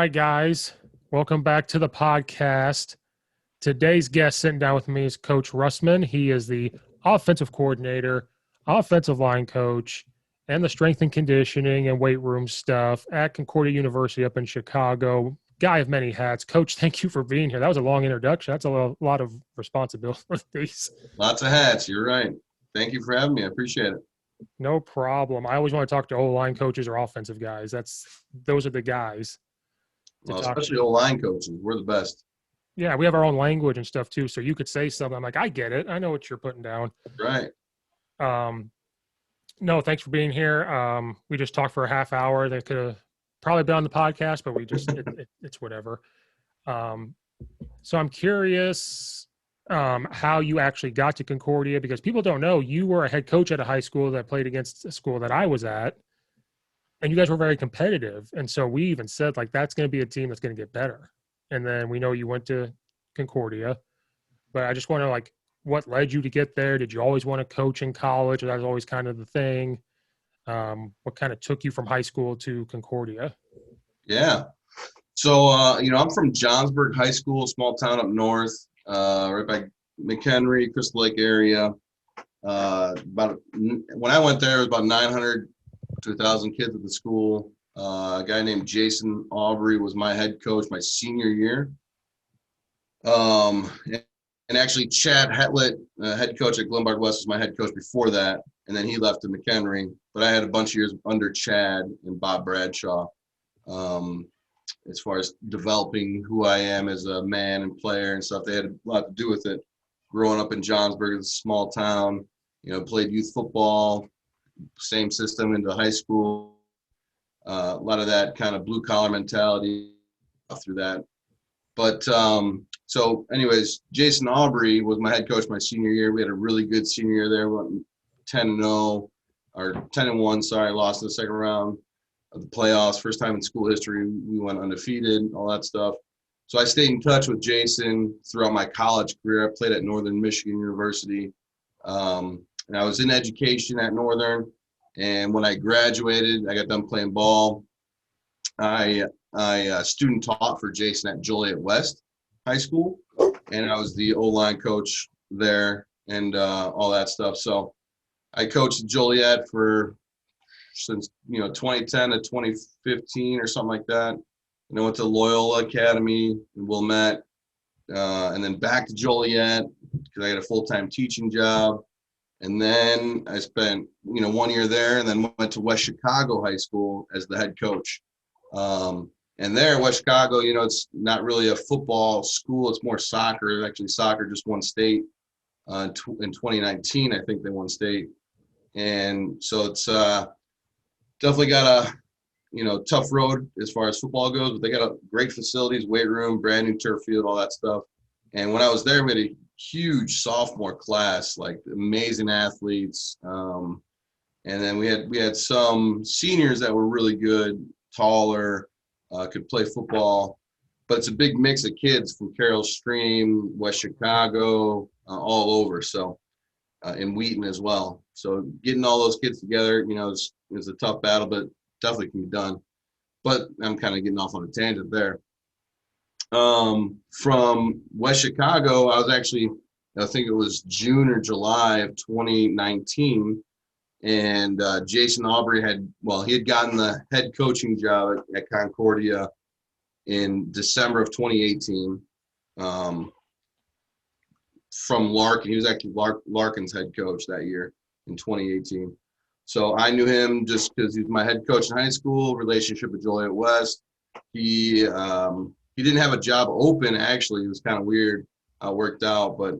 right, guys. Welcome back to the podcast. Today's guest sitting down with me is Coach Rustman. He is the offensive coordinator, offensive line coach, and the strength and conditioning and weight room stuff at Concordia University up in Chicago. Guy of many hats. Coach, thank you for being here. That was a long introduction. That's a lot of responsibilities. Lots of hats. You're right. Thank you for having me. I appreciate it. No problem. I always want to talk to O-line coaches or offensive guys. Those are the guys to Well, talk especially to. O-line coaches. We're the best. Yeah, we have our own language and stuff too. So you could say something. I'm like, I get it. I know what you're putting down. Right. Um, no, thanks for being here. We just talked for a half hour. That could have probably been on the podcast, but it's whatever. Um, so I'm curious how you actually got to Concordia, because people don't know you were a head coach at a high school that played against a school that I was at, and you guys were very competitive. And so we even said, like, that's going to be a team that's going to get better. And then we know you went to Concordia, but I just want to, like, what led you to get there? Did you always want to coach in college, or that was always kind of the thing? What kind of took you from high school to Concordia? Yeah. So, I'm from Johnsburg High School, small town up north, right by McHenry, Crystal Lake area. When I went there, it was about 900 to 1,000 kids at the school. A guy named Jason Aubry was my head coach my senior year. And actually, Chad Hetlett, head coach at Glenbard West, was my head coach before that. And then he left to McHenry. But I had a bunch of years under Chad and Bob Bradshaw, as far as developing who I am as a man and player and stuff. They had a lot to do with it. Growing up in Johnsburg, it's a small town, played youth football, same system into high school. A lot of that kind of blue-collar mentality through that. But so anyways, Jason Aubry was my head coach my senior year. We had a really good senior year there. We went 10-0, or 10-1, sorry, lost in the second round of the playoffs. First time in school history we went undefeated, all that stuff. So I stayed in touch with Jason throughout my college career. I played at Northern Michigan University. And I was in education at Northern. And when I graduated, I got done playing ball. I student taught for Jason at Joliet West High School, and I was the O-line coach there and all that stuff. So I coached Joliet since 2010 to 2015 or something like that. And I went to Loyola Academy in Wilmette, and then back to Joliet because I had a full-time teaching job. And then I spent 1 year there, and then went to West Chicago High School as the head coach. And there, West Chicago, it's not really a football school. It's more soccer. Actually, soccer just won state in 2019. I think they won state. And so it's definitely got a tough road as far as football goes, but they got great facilities, weight room, brand new turf field, all that stuff. And when I was there, we had a huge sophomore class, like amazing athletes. And then we had some seniors that were really good, taller, could play football. But it's a big mix of kids from Carroll Stream, West Chicago, all over. So, in Wheaton as well. So getting all those kids together, is a tough battle, but definitely can be done. But I'm kind of getting off on a tangent there. From West Chicago, I think it was June or July of 2019. And Jason Aubry he had gotten the head coaching job at Concordia in December of 2018 from Larkin. He was actually Larkin's head coach that year in 2018. So I knew him just because he was my head coach in high school, relationship with Joliet West. He didn't have a job open, actually. It was kind of weird how it worked out. But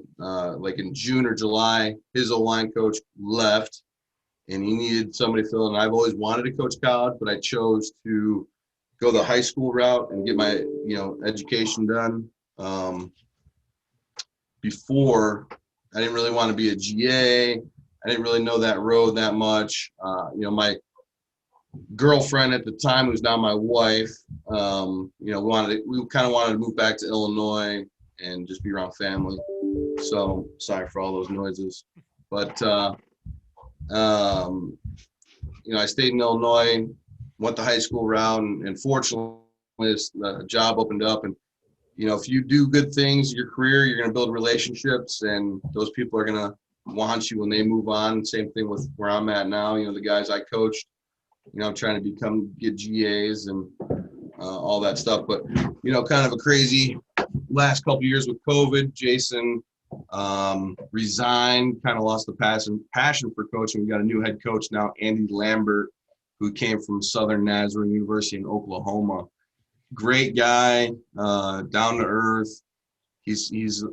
like in June or July, his O-line coach left. And he needed somebody to fill in. I've always wanted to coach college, but I chose to go the high school route and get my, education done. Before, I didn't really want to be a GA. I didn't really know that road that much. My girlfriend at the time, who's now my wife, we kind of wanted to move back to Illinois and just be around family. So sorry for all those noises, but. I stayed in Illinois, went the high school route, and fortunately, this job opened up, and if you do good things in your career, you're going to build relationships, and those people are going to want you when they move on. Same thing with where I'm at now. The guys I coached, I'm trying to get GAs and all that stuff. But, kind of a crazy last couple of years with COVID. Jason resigned, kind of lost the passion for coaching. We got a new head coach now, Andy Lambert, who came from Southern Nazarene University in Oklahoma. Great guy, down to earth. He's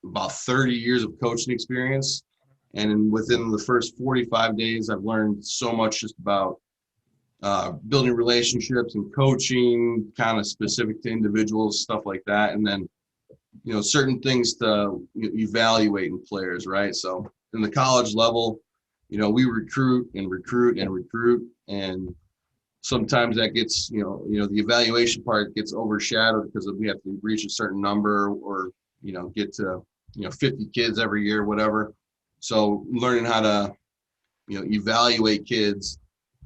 about 30 years of coaching experience. And within the first 45 days, I've learned so much just about building relationships and coaching, kind of specific to individuals, stuff like that. And then, certain things to evaluate in players, right? So in the college level, we recruit and recruit and recruit. And sometimes that gets, the evaluation part gets overshadowed because we have to reach a certain number or, get to, 50 kids every year, whatever. So learning how to, evaluate kids,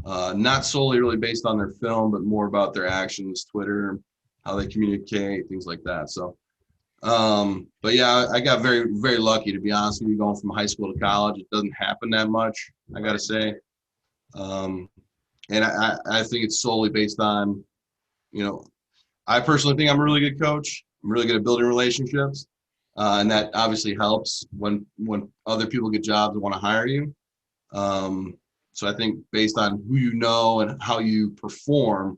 not solely really based on their film, but more about their actions, Twitter, how they communicate, things like that. So, but yeah, I got very, very lucky, to be honest with you, going from high school to college. It doesn't happen that much, I got to say. And I think it's solely based on, I personally think I'm a really good coach. I'm really good at building relationships. And that obviously helps when other people get jobs and want to hire you. So I think based on who you know and how you perform,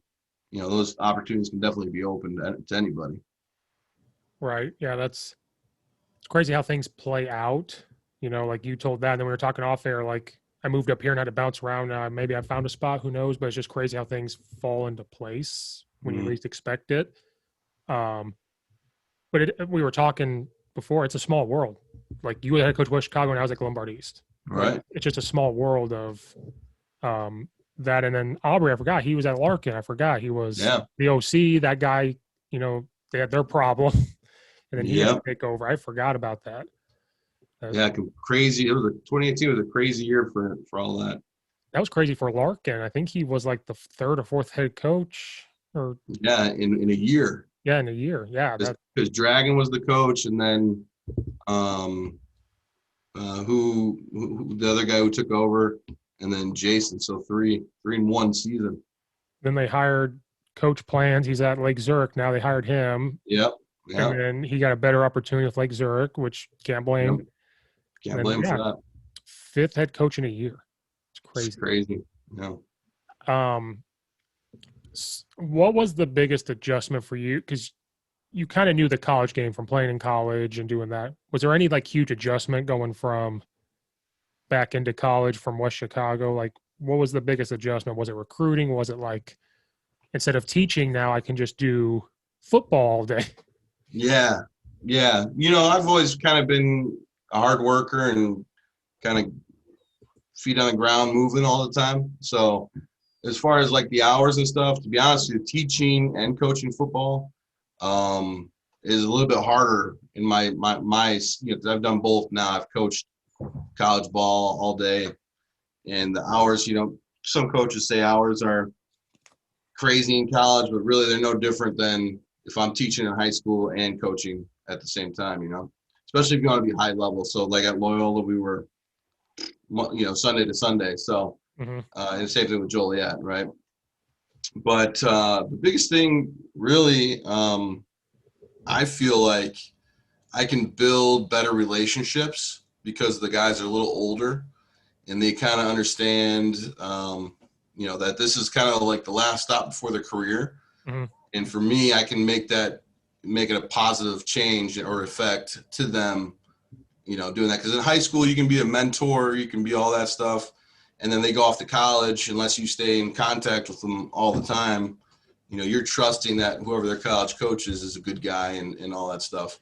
those opportunities can definitely be open to anybody. Right. Yeah, it's crazy how things play out. Like you told that, and then we were talking off air, like I moved up here and had to bounce around. Maybe I found a spot, who knows, but it's just crazy how things fall into place when you least expect it. But we were talking before, it's a small world. Like you had Coach West Chicago and I was at Lombard East. Right. It's just a small world of that. And then Aubry, I forgot he was at Larkin. I forgot he was the OC. That guy, they had their problem, and then he had to take over. I forgot about that. Crazy. It was 2018 was a crazy year for all that. That was crazy for Larkin. I think he was like the third or fourth head coach. In a year. Yeah, in a year. Yeah, because Dragon was the coach, and then who the other guy who took over, and then Jason. So three in one season. Then they hired Coach Plans. He's at Lake Zurich now. They hired him. Yep. And then he got a better opportunity with Lake Zurich, which can't blame. Yep. Can't blame for that. Fifth head coach in a year. It's crazy. It's crazy. Yeah. What was the biggest adjustment for you? Because you kind of knew the college game from playing in college and doing that. Was there any huge adjustment going from back into college from West Chicago? Like, what was the biggest adjustment? Was it recruiting? Was it instead of teaching now I can just do football all day? Yeah. I've always kind of been a hard worker and kind of feet on the ground moving all the time. So as far as the hours and stuff, to be honest with you, teaching and coaching football is a little bit harder in my I've done both now. I've coached college ball all day, and the hours, some coaches say hours are crazy in college, but really they're no different than if I'm teaching in high school and coaching at the same time, especially if you want to be high level. So at Loyola, we were, Sunday to Sunday. So, and the same thing with Joliet, right? But the biggest thing really, I feel like I can build better relationships because the guys are a little older and they kind of understand, that this is kind of the last stop before their career. And for me, I can make it a positive change or effect to them, doing that. Because in high school, you can be a mentor, you can be all that stuff. And then they go off to college, unless you stay in contact with them all the time, you're trusting that whoever their college coach is a good guy and all that stuff.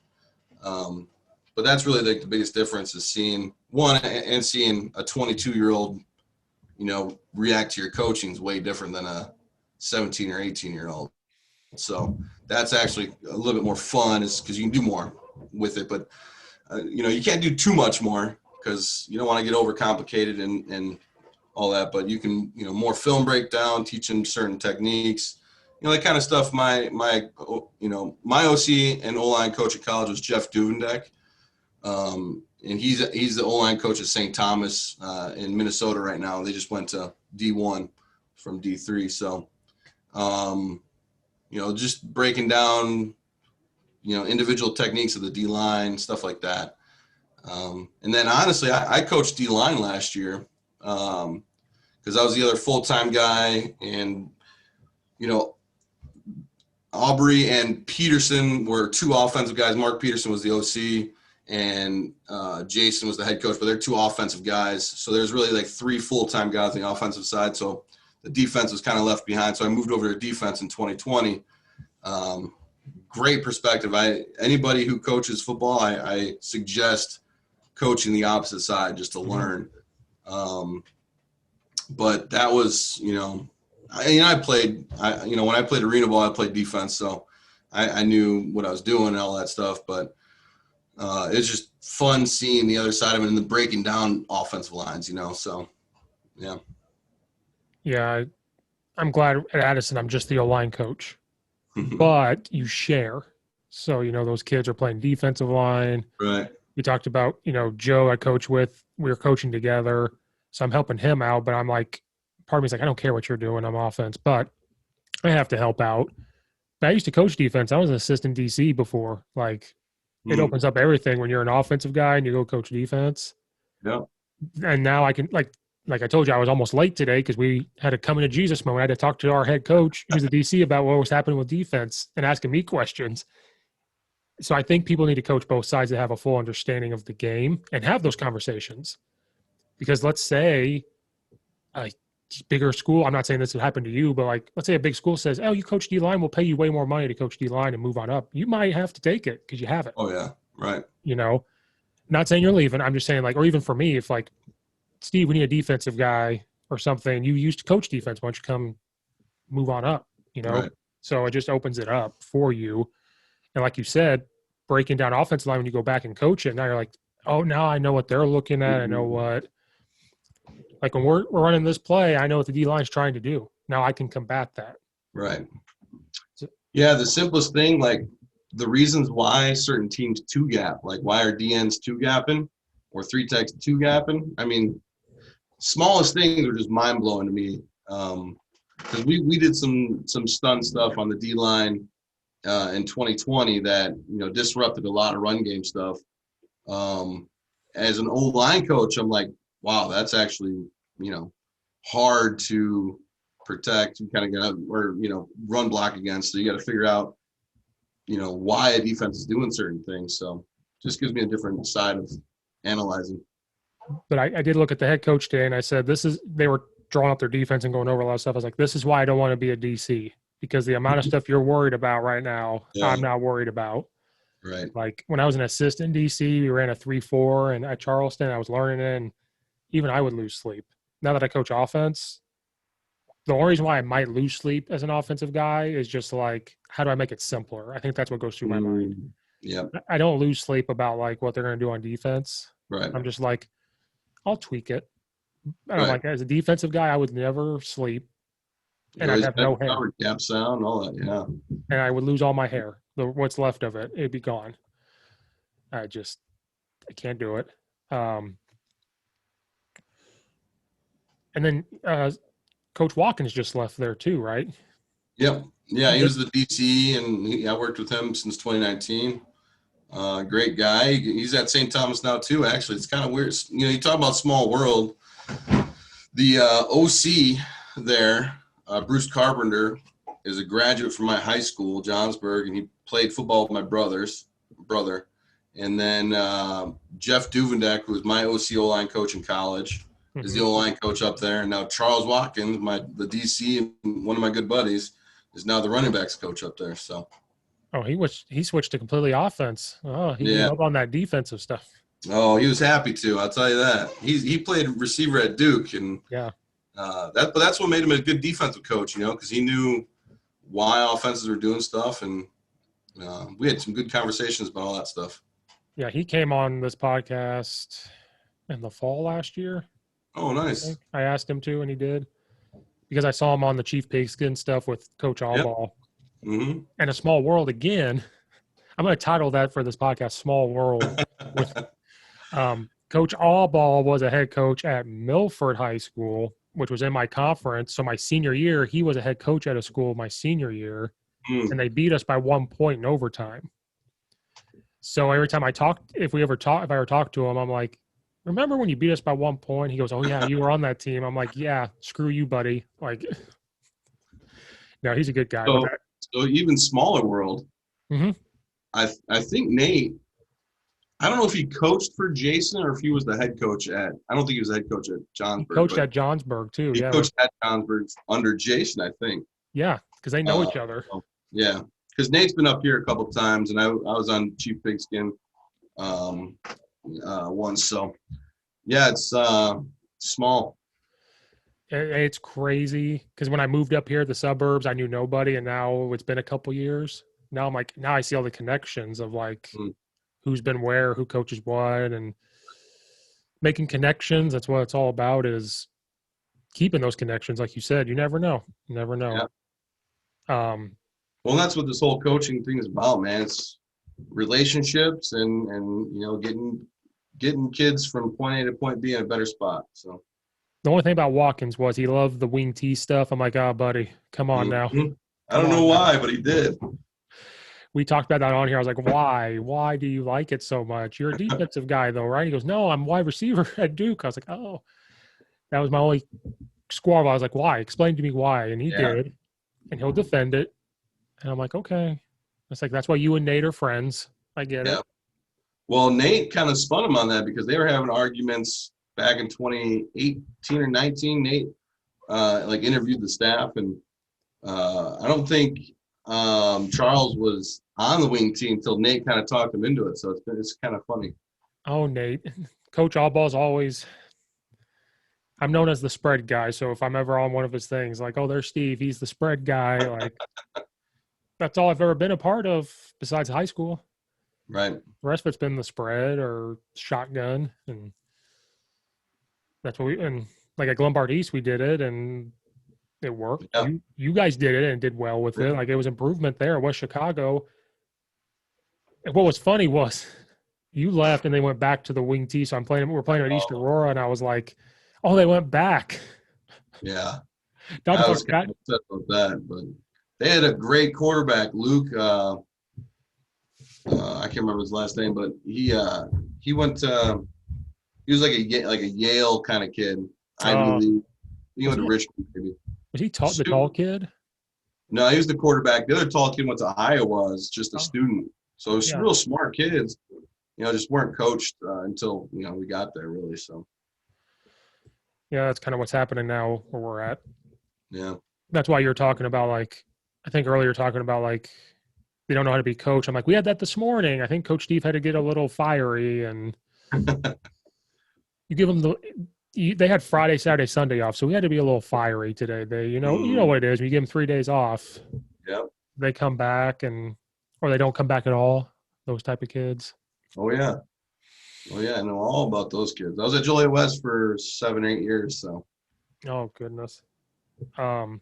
But that's really the biggest difference is seeing a 22-year-old, react to your coaching is way different than a 17 or 18-year-old. So that's actually a little bit more fun is because you can do more with it. But, you can't do too much more because you don't want to get overcomplicated and all that. But you can, more film breakdown, teaching certain techniques, that kind of stuff. My OC and O-line coach at college was Jeff Duvendek. And he's the O-line coach at St. Thomas in Minnesota right now. They just went to D1 from D3. So, just breaking down, individual techniques of the D-line, stuff like that. And then honestly, I coached D-line last year because I was the other full-time guy. And, Aubry and Peterson were two offensive guys. Mark Peterson was the OC. And Jason was the head coach, but they're two offensive guys. So there's really like three full-time guys on the offensive side. So the defense was kind of left behind. So I moved over to defense in 2020. Great perspective. Anybody who coaches football, I suggest coaching the opposite side just to learn. But that was, I played, when I played arena ball, I played defense. So I knew what I was doing and all that stuff. But it's just fun seeing the other side of it and then breaking down offensive lines, so, yeah. Yeah, I'm glad at Addison I'm just the O-line coach, but you share. So, those kids are playing defensive line. Right. We talked about, Joe I coach with, we were coaching together. So I'm helping him out, but I'm like, part of me is like, I don't care what you're doing. I'm offense, but I have to help out. But I used to coach defense. I was an assistant DC before, it opens up everything when you're an offensive guy and you go coach defense. Yeah. And now I can, like I told you, I was almost late today because we had a coming to Jesus moment. I had to talk to our head coach, who's the DC, about what was happening with defense and asking me questions. So I think people need to coach both sides to have a full understanding of the game and have those conversations. Because let's say a bigger school, I'm not saying this would happen to you, but let's say a big school says, oh, you coach D-line, we'll pay you way more money to coach D-line and move on up. You might have to take it because you have it. Oh, yeah. Right. Not saying you're leaving. I'm just saying or even for me, if Steve, we need a defensive guy or something, you used to coach defense, why don't you come move on up, Right. So it just opens it up for you. And like you said, breaking down offensive line when you go back and coach it, now you're like, oh, now I know what they're looking at. I know what, when we're running this play, I know what the D line's trying to do. Now I can combat that. Right. Yeah, the simplest thing, the reasons why certain teams two gap, why are DNs two gapping or three techs two gapping? I mean, smallest things are just mind blowing to me. Because we did some stun stuff on the D line in 2020 that disrupted a lot of run game stuff. As an old line coach, I'm like, wow, that's actually hard to protect. You kind of got or run block against. So you got to figure out why a defense is doing certain things. So just gives me a different side of analyzing. But I did look at the head coach today and I said, they were drawing up their defense and going over a lot of stuff. I was like, this is why I don't want to be a DC, because the amount of stuff you're worried about right now, yeah, I'm not worried about. Right. When I was an assistant DC, we ran a 3-4 and at Charleston, I was learning it, and even I would lose sleep. Now that I coach offense, the only reason why I might lose sleep as an offensive guy is just how do I make it simpler? I think that's what goes through my mind. Yeah. I don't lose sleep about what they're going to do on defense. Right. I'm just I'll tweak it. And I'm as a defensive guy, I would never sleep. And I'd have no hair. Gap sound, all that, yeah. And I would lose all my hair. What's left of it, it'd be gone. I can't do it. And then Coach Watkins just left there too, right? Yep. Yeah, he was the DC, and I worked with him since 2019. Great guy. He's at St. Thomas now too, actually. It's kind of weird. You talk about small world. The OC there, Bruce Carpenter, is a graduate from my high school, Johnsburg, and he played football with my brother. And then Jeff Duvendek, who was my OC O-line coach in college, is the O-line coach up there. And now Charles Watkins, the DC, and one of my good buddies, is now the running backs coach up there. So. Oh, he switched to completely offense. Oh, he gave up on that defensive stuff. Oh, he was happy to. I'll tell you that. He played receiver at Duke, and but that's what made him a good defensive coach, because he knew why offenses were doing stuff, and we had some good conversations about all that stuff. Yeah, he came on this podcast in the fall last year. Oh, nice. I asked him to, and he did. because I saw him on the Chief Pigskin stuff with Coach Allball. Mm-hmm. And A Small World again. I'm going to title that for this podcast, Small World. With Coach Allball was a head coach at Milford High School, which was in my conference. So my senior year, he was a head coach at a school my senior year, and they beat us by 1 point in overtime. So every time if I ever talked to him, I'm like, remember when you beat us by 1 point? He goes, oh yeah, you were on that team. I'm like, yeah, screw you, buddy. Like, no, he's a good guy. So even smaller world. Mm-hmm. I think Nate, I don't know if he coached for Jason or if he was the head coach I don't think he was the head coach at Johnsburg. He coached at Johnsburg too. He coached at Johnsburg under Jason, I think. Yeah, because they know each other. Yeah, because Nate's been up here a couple of times, and I was on Chief Pigskin once. So, yeah, it's small. It's crazy because when I moved up here, the suburbs, I knew nobody, and now it's been a couple years. Now I'm like, now I see all the connections of like who's been where, who coaches what, and making connections. That's what it's all about, is keeping those connections. Like you said, you never know. You never know. Yeah. Well, that's what this whole coaching thing is about, man. It's relationships and getting kids from point A to point B in a better spot. So the only thing about Watkins was he loved the wing tee stuff. I'm like, oh, buddy, come on now. I don't know why, but he did. We talked about that on here. I was like, why? Why do you like it so much? You're a defensive guy, though, right? He goes, no, I'm wide receiver at Duke. I was like, oh, that was my only squabble. I was like, why? Explain to me why. And he did. And he'll defend it. And I'm like, okay. It's like, that's why you and Nate are friends. I get it. Well, Nate kind of spun him on that because they were having arguments back in 2018 or 19. Nate interviewed the staff, and I don't think Charles was on the wing team until Nate kind of talked him into it. So it's kind of funny. Oh, Nate. Coach Allball's always – I'm known as the spread guy. So if I'm ever on one of his things, like, oh, there's Steve. He's the spread guy. Like, that's all I've ever been a part of besides high school. Right. The rest of it's been the spread or shotgun. And that's what and like at Glenbard East, we did it, and it worked. Yeah. You guys did it and did well with it. Like, it was improvement there. West Chicago. And what was funny was you left and they went back to the wing tee. So we're playing at East Aurora, and I was like, oh, they went back. Yeah. I was kind of upset about that, but they had a great quarterback, Luke. I can't remember his last name, but he went to he was like a Yale kind of kid. Ivy League. He went to Richmond, maybe. Was he the tall kid? No, he was the quarterback. The other tall kid went to Iowa as just a student. So it was real smart kids. Just weren't coached until we got there, really. So. Yeah, that's kind of what's happening now where we're at. Yeah. That's why you're talking about, like, I think earlier talking about, like, they don't know how to be coached. I'm like, we had that this morning. I think Coach Steve had to get a little fiery, and you give them they had Friday, Saturday, Sunday off. So we had to be a little fiery today. They, you know what it is. We give them 3 days off. Yeah. They come back or they don't come back at all. Those type of kids. Oh yeah. Oh yeah. I know all about those kids. I was at Joliet West for 7 or 8 years. So. Oh goodness. So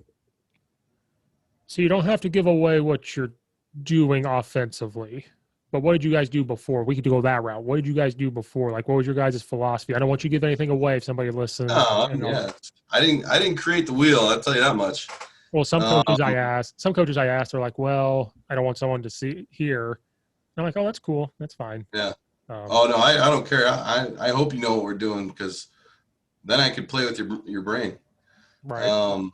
you don't have to give away what you're doing offensively, but what did you guys do before? We could go that route. What did you guys do before? Like, what was your guys' philosophy? I don't want you to give anything away if somebody listens. Yeah. I didn't create the wheel. I'll tell you that much. Well, some coaches I asked are like, well, I don't want someone to hear. And I'm like, oh, that's cool. That's fine. Yeah. No, I don't care. I hope you know what we're doing, because then I could play with your brain. Right.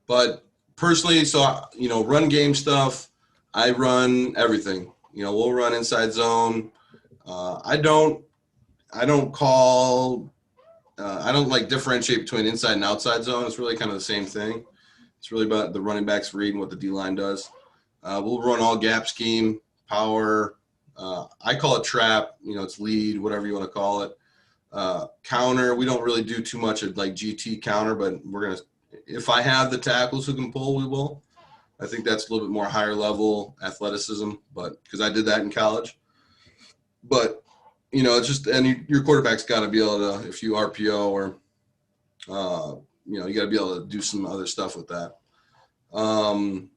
But personally, so, run game stuff, I run everything. We'll run inside zone. I don't differentiate between inside and outside zone. It's really kind of the same thing. It's really about the running backs reading what the D-line does. We'll run all gap scheme, power. I call it trap. It's lead, whatever you want to call it. Counter, we don't really do too much of like GT counter, but if I have the tackles who can pull, we will. I think that's a little bit more higher level athleticism, but because I did that in college. But it's just, and your quarterback's got to be able to, if you RPO or you got to be able to do some other stuff with that. All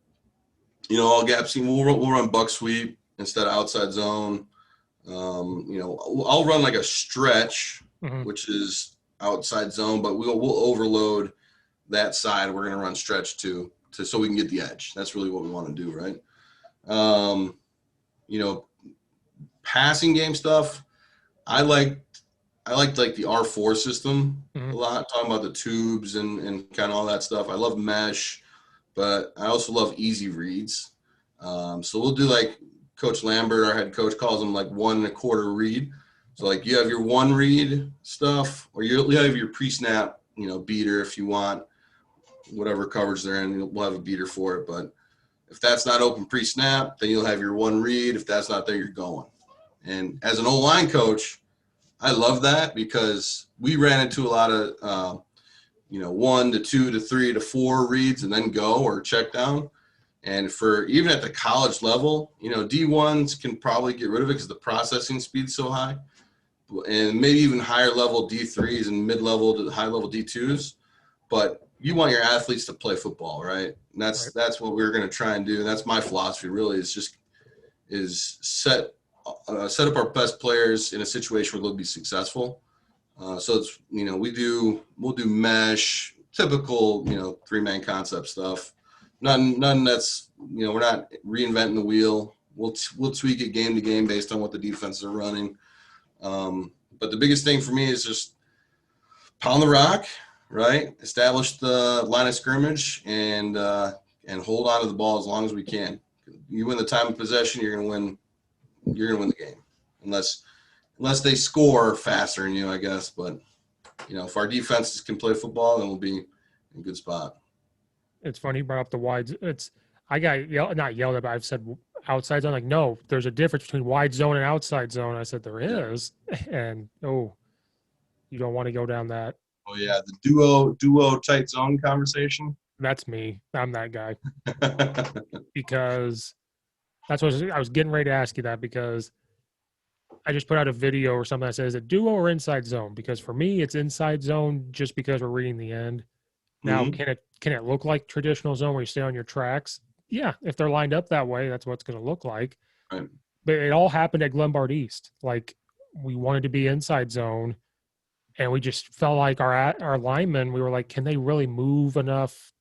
gap scheme, we'll run buck sweep instead of outside zone. I'll run like a stretch, which is outside zone, but we'll overload that side. We're going to run stretch too, so we can get the edge. That's really what we want to do, right? Passing game stuff. I liked like the R4 system a lot, talking about the tubes and kind of all that stuff. I love mesh, but I also love easy reads. So we'll do like Coach Lambert, our head coach, calls them like 1 1/4 read. So like you have your 1 read stuff, or you have your pre-snap, beater if you want, whatever coverage they're in, we'll have a beater for it. But if that's not open pre-snap, then you'll have your 1 read. If that's not there, you're going. And as an O-line coach, I love that because we ran into a lot of, 1 to 2 to 3 to 4 reads and then go or check down. And for even at the college level, D1s can probably get rid of it because the processing speed's so high. And maybe even higher level D3s and mid-level to high level D2s. But you want your athletes to play football, right? And that's what we're going to try and do. And that's my philosophy really is set up our best players in a situation where they'll be successful. So it's, we'll do mesh, typical, 3-man concept stuff. None that's, we're not reinventing the wheel. We'll tweak it game to game based on what the defenses are running. But the biggest thing for me is just pound the rock, right? Establish the line of scrimmage and hold on to the ball as long as we can. You win the time of possession, you're gonna win the game. Unless they score faster than you, I guess. But if our defenses can play football, then we'll be in a good spot. It's funny you brought up the wides. I got not yelled at, but I've said outside zone. Like, no, there's a difference between wide zone and outside zone. I said there is, and you don't want to go down that. Oh yeah, the duo tight zone conversation. That's me. I'm that guy. Because that's what I was getting ready to ask you that, because I just put out a video or something that says a duo or inside zone, because for me it's inside zone just because we're reading the end. Now, can it look like traditional zone where you stay on your tracks? Yeah, if they're lined up that way, that's what it's going to look like. Right. But it all happened at Glenbard East. Like, we wanted to be inside zone, and we just felt like our linemen, we were like, can they really move enough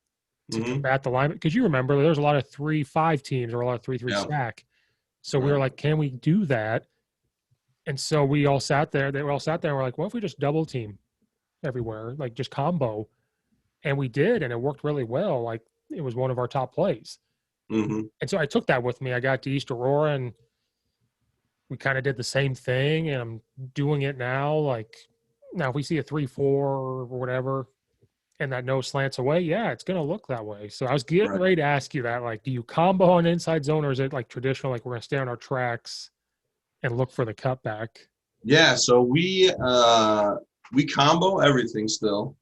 to combat the linemen? Because you remember there was a lot of 3-5 teams or a lot of 3-3 stack. So we were like, can we do that? And so we all sat there. They were all sat there and we're like, what if we just double team everywhere, like just combo? And we did, and it worked really well. Like, it was one of our top plays. And so I took that with me. I got to East Aurora, and we kind of did the same thing, and I'm doing it now. Like, now if we see a 3-4 or whatever, and that nose slants away, yeah, it's going to look that way. So I was getting ready to ask you that. Like, do you combo on inside zone, or is it like traditional, like we're going to stay on our tracks and look for the cutback? Yeah, so we combo everything still.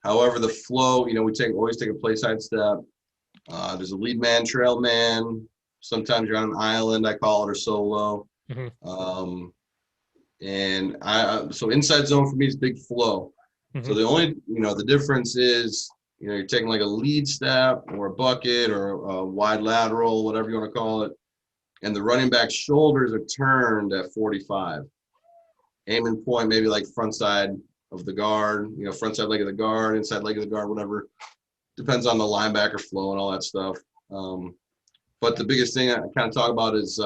However, the flow, we always take a play side step. There's a lead man, trail man. Sometimes you're on an island, I call it, or solo. So inside zone for me is big flow. So the only, the difference is, you're taking like a lead step or a bucket or a wide lateral, whatever you want to call it. And the running back's shoulders are turned at 45. Aim and point, maybe like front side of the guard, front side leg of the guard, inside leg of the guard, whatever. Depends on the linebacker flow and all that stuff. But the biggest thing I kind of talk about is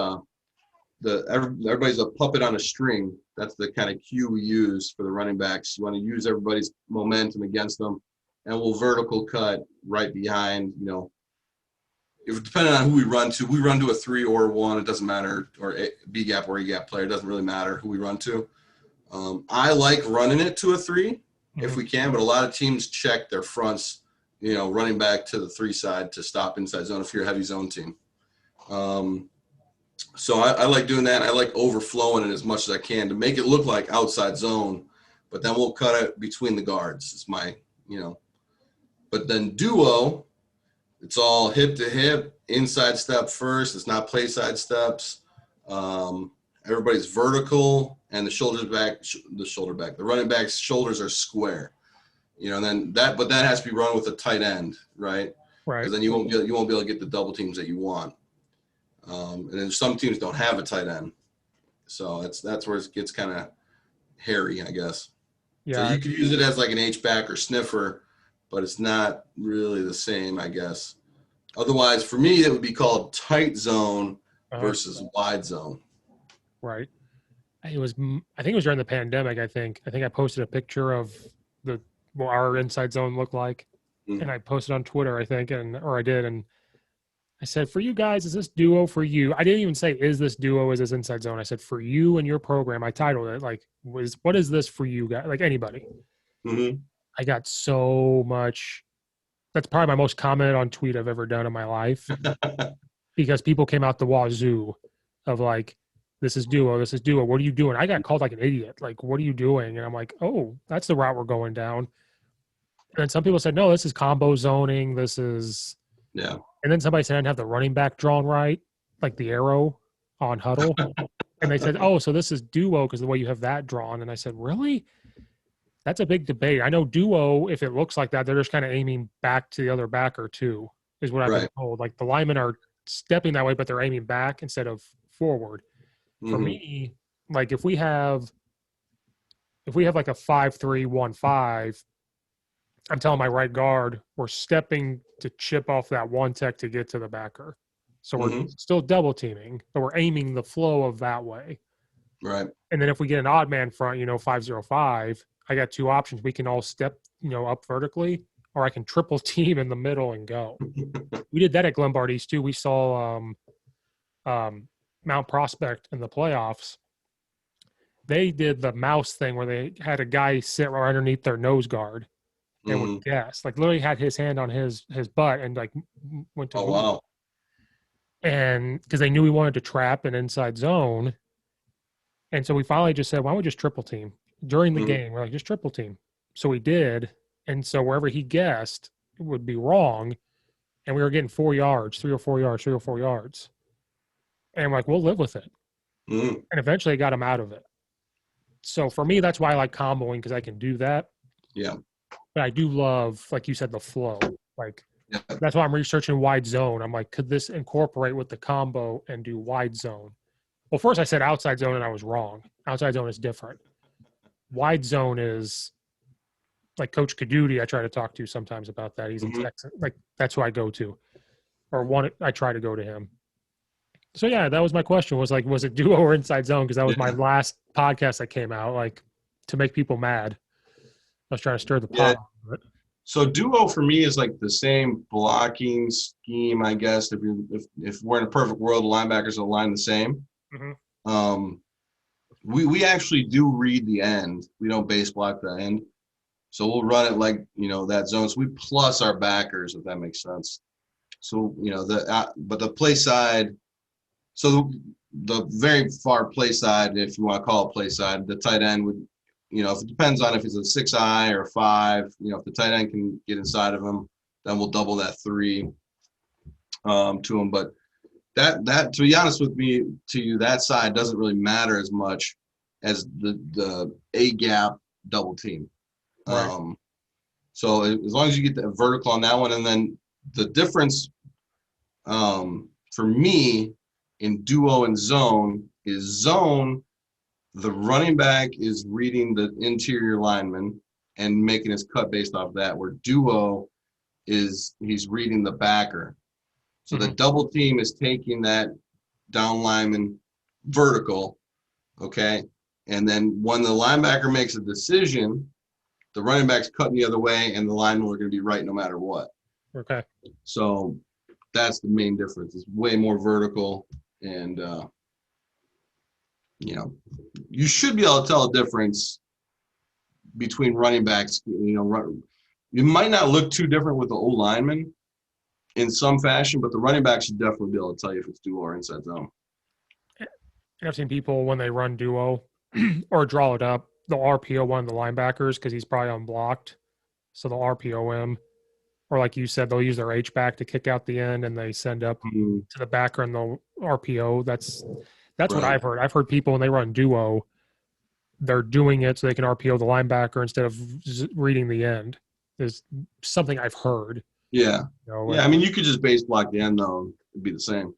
everybody's a puppet on a string. That's the kind of cue we use for the running backs. You want to use everybody's momentum against them, and we'll vertical cut right behind, if depending on who we run to a 3 or 1, it doesn't matter, or a B gap or A gap player, it doesn't really matter who we run to. I like running it to a 3 if we can, but a lot of teams check their fronts, running back to the 3 side to stop inside zone if you're a heavy zone team. So I like doing that. I like overflowing it as much as I can to make it look like outside zone, but then we'll cut it between the guards. It's my, but then duo, it's all hip to hip, inside step first. It's not play side steps. Everybody's vertical, and the running back's shoulders are square. and then but that has to be run with a tight end, right? Right. Because then you won't be able to get the double teams that you want. And then some teams don't have a tight end, so that's where it gets kind of hairy, I guess. Yeah. So you could use it as like an H-back or sniffer, but it's not really the same, I guess. Otherwise, for me, it would be called tight zone versus wide zone. Right. I think it was during the pandemic. I think I posted a picture of what our inside zone looked like, and I posted on Twitter, I think, and I said, for you guys, is this duo for you? I didn't even say, is this duo, is this inside zone? I said, for you and your program. I titled it like, what is this for you guys? Like anybody. Mm-hmm. I got so much. That's probably my most commented on tweet I've ever done in my life, because people came out the wazoo of like, this is duo. What are you doing? I got called like an idiot. Like, what are you doing? And I'm like, oh, that's the route we're going down. And some people said, no, this is combo zoning. This is. Yeah. And then somebody said I didn't have the running back drawn right, like the arrow on huddle. And they said, oh, so this is duo because the way you have that drawn. And I said, really? That's a big debate. I know duo, if it looks like that, they're just kind of aiming back to the other backer too, is what I've been told. Like the linemen are stepping that way, but they're aiming back instead of forward. For me, like if we have like a 5-3-1-5, I'm telling my right guard, we're stepping to chip off that one tech to get to the backer. So we're still double teaming, but we're aiming the flow of that way. Right. And then if we get an odd man front, 5-0-5, I got two options. We can all step, up vertically, or I can triple team in the middle and go. We did that at Glenbard East too. We saw Mount Prospect in the playoffs. They did the mouse thing where they had a guy sit right underneath their nose guard. And would guess, like literally had his hand on his butt and like went to move. Wow. And because they knew we wanted to trap an inside zone. And so we finally just said, why don't we just triple team during the game? We're like, just triple team. So we did. And so wherever he guessed it would be wrong. And we were getting 4 yards, 3 or 4 yards. And I'm like, we'll live with it. And eventually I got him out of it. So for me, that's why I like comboing, because I can do that. Yeah. But I do love, like you said, the flow. Like that's why I'm researching wide zone. I'm like, could this incorporate with the combo and do wide zone? Well, first I said outside zone and I was wrong. Outside zone is different. Wide zone is like Coach Kadudi. I try to talk to sometimes about that. He's in Texas. Like that's who I go to, I try to go to him. So yeah, that was my question. Was it duo or inside zone? Because that was my last podcast that came out, like to make people mad. I was trying to stir the pot. Yeah. So duo for me is like the same blocking scheme, I guess. If we're in a perfect world, the linebackers will line the same. We actually do read the end. We don't base block the end. So we'll run it like that zone. So we plus our backers, if that makes sense. So but the play side. So the very far play side, if you want to call it play side, the tight end would. If it depends on if it's a 6-eye or 5, if the tight end can get inside of him, then we'll double that 3 to him. But that to be honest with you, that side doesn't really matter as much as the A gap double team. Right. So as long as you get the vertical on that one, and then the difference for me in duo and zone is zone. The running back is reading the interior lineman and making his cut based off that, where duo he's reading the backer. So the double team is taking that down lineman vertical, okay? And then when the linebacker makes a decision, the running back's cutting the other way and the linemen are going to be right no matter what. Okay. So that's the main difference. It's way more vertical and you should be able to tell a difference between running backs. You might not look too different with the old lineman in some fashion, but the running back should definitely be able to tell you if it's duo or inside zone. And I've seen people when they run duo or draw it up, they'll RPO one of the linebackers because he's probably unblocked. So they'll RPO him. Or like you said, they'll use their H-back to kick out the end and they send up to the backer and they'll RPO. That's what I've heard. I've heard people when they run duo, they're doing it so they can RPO the linebacker instead of reading the end. is something I've heard. Yeah. You know, Yeah. I mean, you could just base block the end zone. It'd be the same.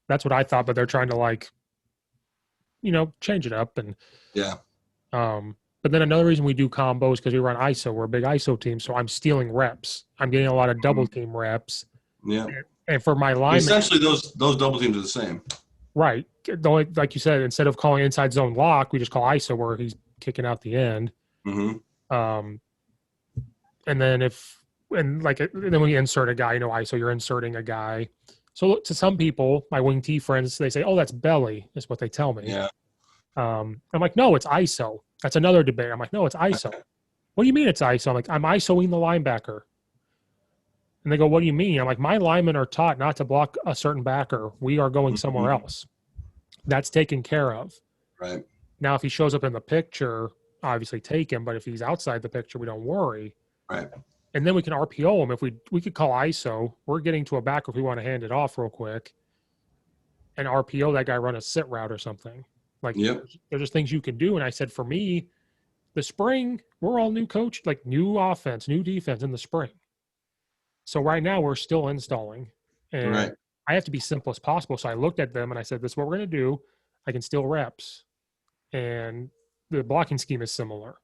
that's what I thought, but they're trying to like, you know, change it up. And Yeah. but then another reason we do combos because we run ISO. We're a big ISO team, so I'm stealing reps. I'm getting a lot of double team reps. Yeah. And for my linemen, essentially those double teams are the same. right? The only, like you said, instead of calling inside zone lock, we just call ISO where he's kicking out the end. Mm-hmm. And then then when you insert a guy, you know, ISO, you're inserting a guy. So to some people, my wing T friends, they say, "Oh, that's belly," is what they tell me. Yeah. I'm like, "No, it's ISO." That's another debate. I'm like, "No, it's ISO." What do you mean it's ISO? I'm like, "I'm ISOing the linebacker." And they go, "What do you mean?" I'm like, "My linemen are taught not to block a certain backer. We are going somewhere else. That's taken care of." Right. Now, if he shows up in the picture, obviously take him. But if he's outside the picture, we don't worry. Right. And then we can RPO him. If we could call ISO, we're getting to a backer if we want to hand it off real quick and RPO that guy, run a sit route or something. Like, there's just things you can do. And I said, for me, the spring, we're all new coach, like new offense, new defense in the spring. So right now we're still installing. And I have to be simple as possible. So I looked at them and I said, this is what we're going to do. I can steal reps. And the blocking scheme is similar.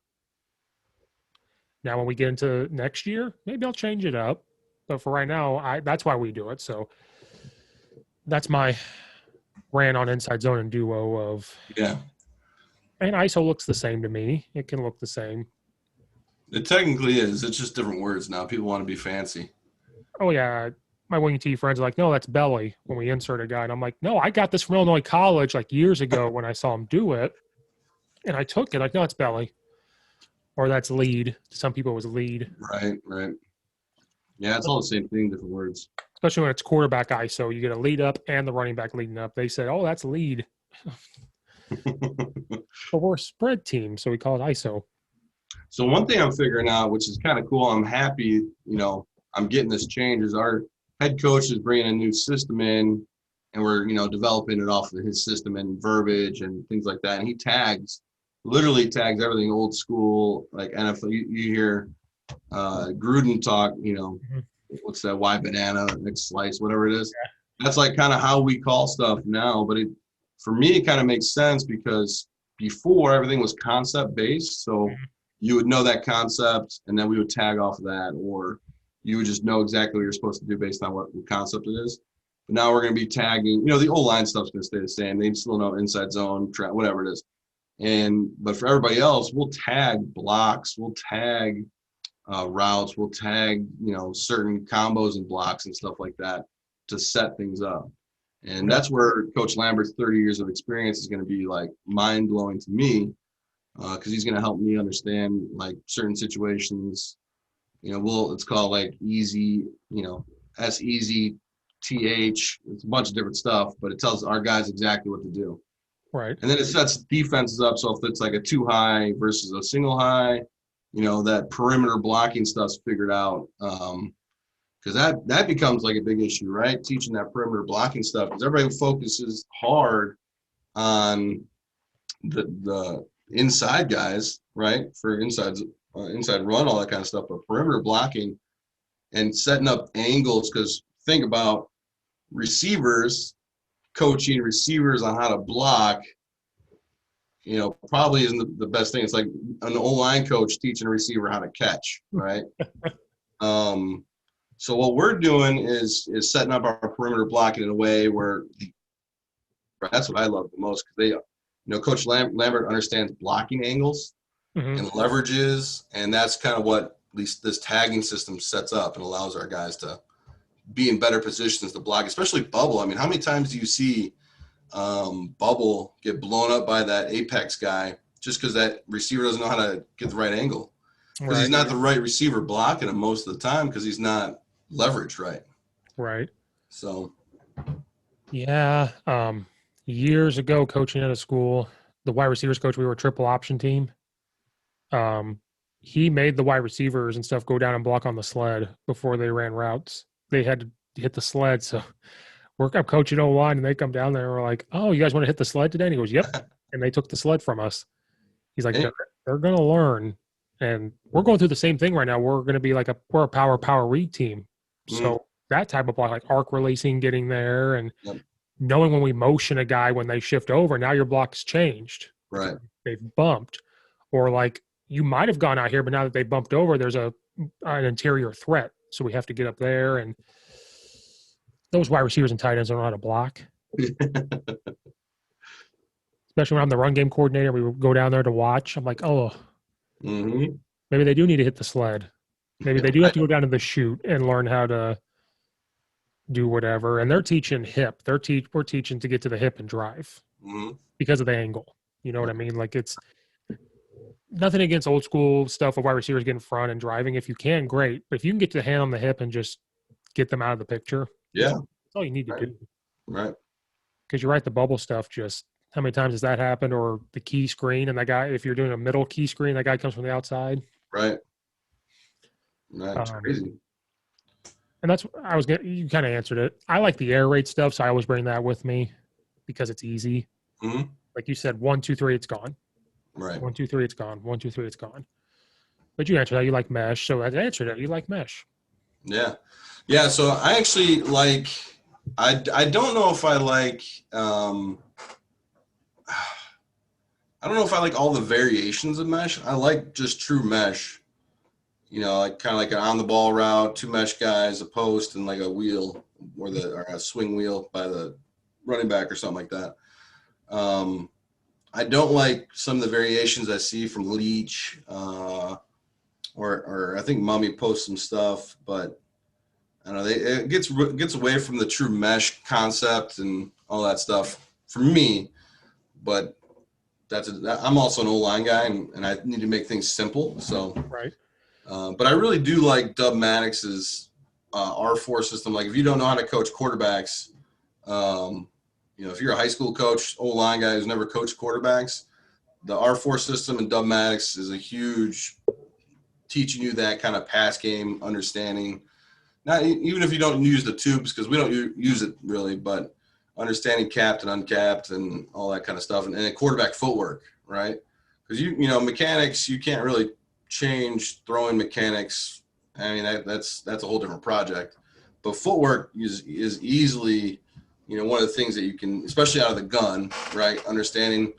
Now, when we get into next year, maybe I'll change it up. But for right now, that's why we do it. So that's my rant on inside zone and duo of. Yeah. And ISO looks the same to me. It can look the same. It technically is. It's just different words now. People want to be fancy. Oh, yeah. My wing T friends are like, "No, that's belly," when we insert a guy. And I'm like, "No, I got this from Illinois College like years ago when I saw him do it. And I took it. Like, no, it's belly. Or that's lead. Some people it was lead." Right. Yeah, it's all the same thing, different words. Especially when it's quarterback ISO. You get a lead up and the running back leading up. They said, "Oh, that's lead." But we're a spread team, so we call it ISO. So one thing I'm figuring out, which is kind of cool, I'm happy, I'm getting this change, is our head coach is bringing a new system in, and we're, developing it off of his system and verbiage and things like that. And he literally tags everything old school, like NFL. You hear Gruden talk, what's that, Y banana, next slice, whatever it is. Yeah. That's like kind of how we call stuff now. But for me, it kind of makes sense because before everything was concept based. So you would know that concept and then we would tag off of that, or you would just know exactly what you're supposed to do based on what concept it is. But now we're going to be tagging, the O-line stuff's going to stay the same. They still know inside zone, whatever it is. But for everybody else, we'll tag blocks, we'll tag routes, we'll tag, certain combos and blocks and stuff like that to set things up. And that's where Coach Lambert's 30 years of experience is going to be like mind-blowing to me, because he's going to help me understand like certain situations. It's called like easy, SEZTH. It's a bunch of different stuff, but it tells our guys exactly what to do. Right. And then it sets defenses up. So if it's like a 2 high versus a single high, that perimeter blocking stuff's figured out. Because that becomes like a big issue, right? Teaching that perimeter blocking stuff, because everybody focuses hard on the inside guys, right? For inside run, all that kind of stuff, but perimeter blocking and setting up angles. Because think about receivers, coaching receivers on how to block, probably isn't the best thing. It's like an O-line coach teaching a receiver how to catch, right? So what we're doing is setting up our perimeter blocking in a way where that's what I love the most, because they, Coach Lambert understands blocking angles and leverages, and that's kind of what at least this tagging system sets up and allows our guys to be in better positions to block, especially bubble. I mean, how many times do you see bubble get blown up by that apex guy just because that receiver doesn't know how to get the right angle? Because he's not the right receiver blocking him most of the time because he's not leveraged right. Right. So. Yeah. Years ago, coaching at a school, the wide receivers coach, we were a triple option team. He made the wide receivers and stuff go down and block on the sled before they ran routes. They had to hit the sled. So I'm coaching O-line and they come down there and we're like, "Oh, you guys want to hit the sled today?" And he goes, "Yep." And they took the sled from us. He's like, they're going to learn. And we're going through the same thing right now. We're going to be like we're a power read team. So that type of block, like arc releasing, getting there, and knowing when we motion a guy when they shift over, now your block's changed. Right. They've bumped. Or like you might have gone out here, but now that they bumped over, there's an interior threat. So we have to get up there. And those wide receivers and tight ends don't know how to block. Especially when I'm the run game coordinator, we would go down there to watch. I'm like, oh, maybe they do need to hit the sled. Maybe they do have to go down to the chute and learn how to do whatever. And they're teaching hip. We're teaching to get to the hip and drive because of the angle. You know what I mean? Like, it's nothing against old school stuff of wide receivers getting front and driving. If you can, great. But if you can get the hand on the hip and just get them out of the picture, that's all you need to do. Right. Because you're right, the bubble stuff, just how many times has that happened? Or the key screen, and that guy, if you're doing a middle key screen, that guy comes from the outside. Right. That's crazy. And that's, you kind of answered it. I like the air raid stuff, so I always bring that with me because it's easy. Like you said, 1, 2, 3, it's gone. Right. 1, 2, 3, it's gone. 1, 2, 3, it's gone. But you answered that. You like mesh. So I answered it. You like mesh. Yeah. Yeah. So I actually like, I don't know if I like, I don't know if I like all the variations of mesh. I like just true mesh, you know, like kind of like an on the ball route, 2 mesh guys, a post, and like a wheel or a swing wheel by the running back or something like that. I don't like some of the variations I see from Leach, or I think Mummy posts some stuff, but I don't know, it gets away from the true mesh concept and all that stuff for me. But I'm also an O-line guy, and I need to make things simple. So right. But I really do like Dub Maddox's R4 system. Like, if you don't know how to coach quarterbacks, you know, if you're a high school coach, O-line guy who's never coached quarterbacks, the R4 system and Dub Maddox is a huge teaching you that kind of pass game understanding. Not even if you don't use the tubes, because we don't use it really, but understanding capped and uncapped and all that kind of stuff, and quarterback footwork, right? Because you know mechanics, you can't really change throwing mechanics. I mean, that's a whole different project. But footwork is easily, you know, one of the things that you can, especially out of the gun, right? Understanding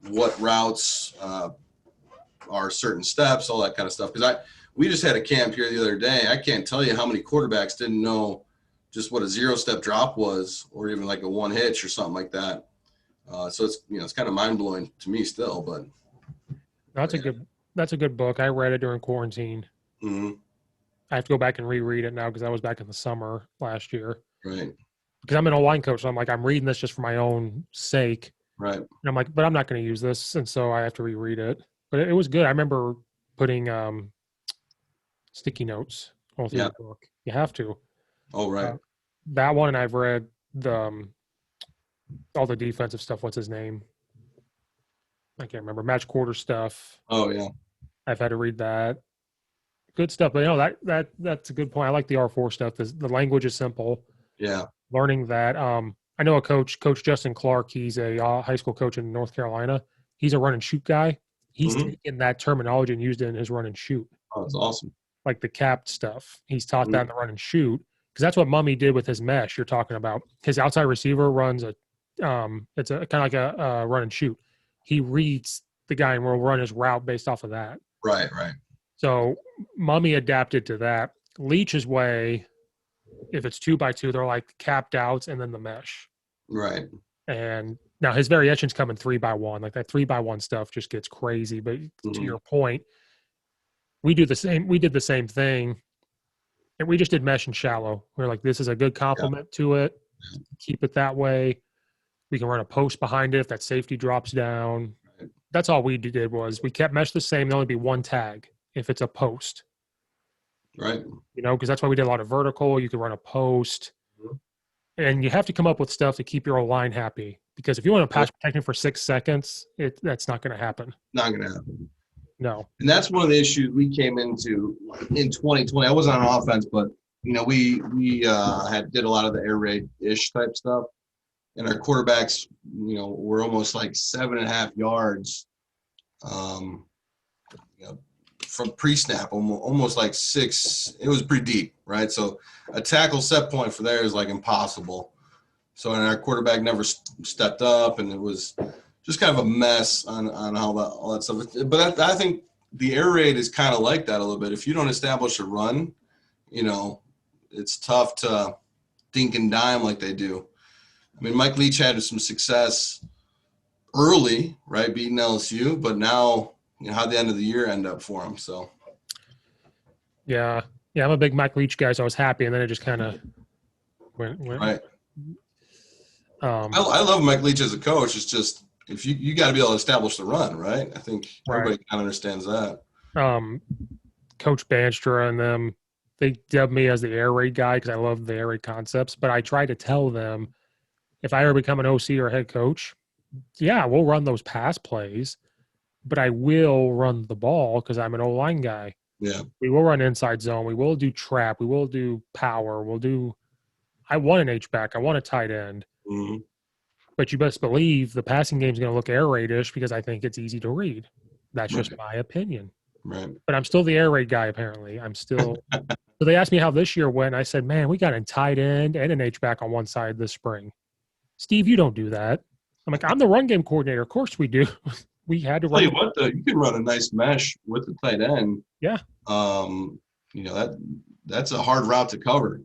what routes are certain steps, all that kind of stuff. Because we just had a camp here the other day. I can't tell you how many quarterbacks didn't know just what a 0-step drop was, or even like a 1 hitch or something like that. So it's, you know, it's kind of mind blowing to me still. But that's a good book. I read it during quarantine. I have to go back and reread it now because I was back in the summer last year. Right. Because I'm an O-line coach, so I'm like, I'm reading this just for my own sake. Right. And I'm like, but I'm not going to use this, and so I have to reread it. But it was good. I remember putting sticky notes all through the book. You have to. Oh, right. That one, and I've read all the defensive stuff. What's his name? I can't remember. Match quarter stuff. Oh, yeah. I've had to read that. Good stuff. But, you know, that's a good point. I like the R4 stuff. The language is simple. Yeah. Learning that. I know a coach, Coach Justin Clark. He's a high school coach in North Carolina. He's a run and shoot guy. He's taken that terminology and used it in his run and shoot. Oh, that's awesome. Like the capped stuff. He's taught that in the run and shoot. Because that's what Mummy did with his mesh you're talking about. His outside receiver runs it's a kind of like a run and shoot. He reads the guy and will run his route based off of that. Right, right. So Mummy adapted to that. Leach's way, if it's 2x2, they're like capped outs and then the mesh. Right. And now his variations come in 3x1. Like that 3x1 stuff just gets crazy. But to your point, we did the same thing. And we just did mesh and shallow. We're like, this is a good complement to it. Keep it that way. We can run a post behind it if that safety drops down. Right. That's all we did was we kept mesh the same. There'll only be one tag if it's a post. Right. You know, because that's why we did a lot of vertical. You could run a post. And you have to come up with stuff to keep your line happy. Because if you want to pass protection for 6 seconds, that's not going to happen. Not going to happen. No. And that's one of the issues we came into in 2020. I wasn't on offense, but you know, we did a lot of the air raid-ish type stuff. And our quarterbacks, you know, were almost like 7.5 yards, from pre-snap, almost like 6. It was pretty deep, right? So a tackle set point for there is like impossible. So and our quarterback never stepped up, and it was just kind of a mess on all that stuff. But I think the air raid is kind of like that a little bit. If you don't establish a run, it's tough to dink and dime like they do. I mean, Mike Leach had some success early, right, beating LSU, but now how'd the end of the year end up for him? So yeah, I'm a big Mike Leach guy, so I was happy, and then it just kind of went right. I love Mike Leach as a coach. It's just if you got to be able to establish the run, right? I think everybody kind of understands that. Coach Banstra and them, they dubbed me as the air raid guy because I love the air raid concepts. But I try to tell them if I ever become an OC or head coach, yeah, we'll run those pass plays, but I will run the ball because I'm an O-line guy. Yeah, we will run inside zone. We will do trap. We will do power. I want an H-back. I want a tight end. Mm-hmm. But you best believe the passing game is going to look air raid-ish because I think it's easy to read. That's just my opinion. Right. But I'm still the air raid guy, apparently. I'm still – so they asked me how this year went. And I said, man, we got a tight end and an H-back on one side this spring. Steve, you don't do that. I'm like, I'm the run game coordinator. Of course we do. We had to run. Tell you what, you can run a nice mesh with the tight end. Yeah. That's a hard route to cover.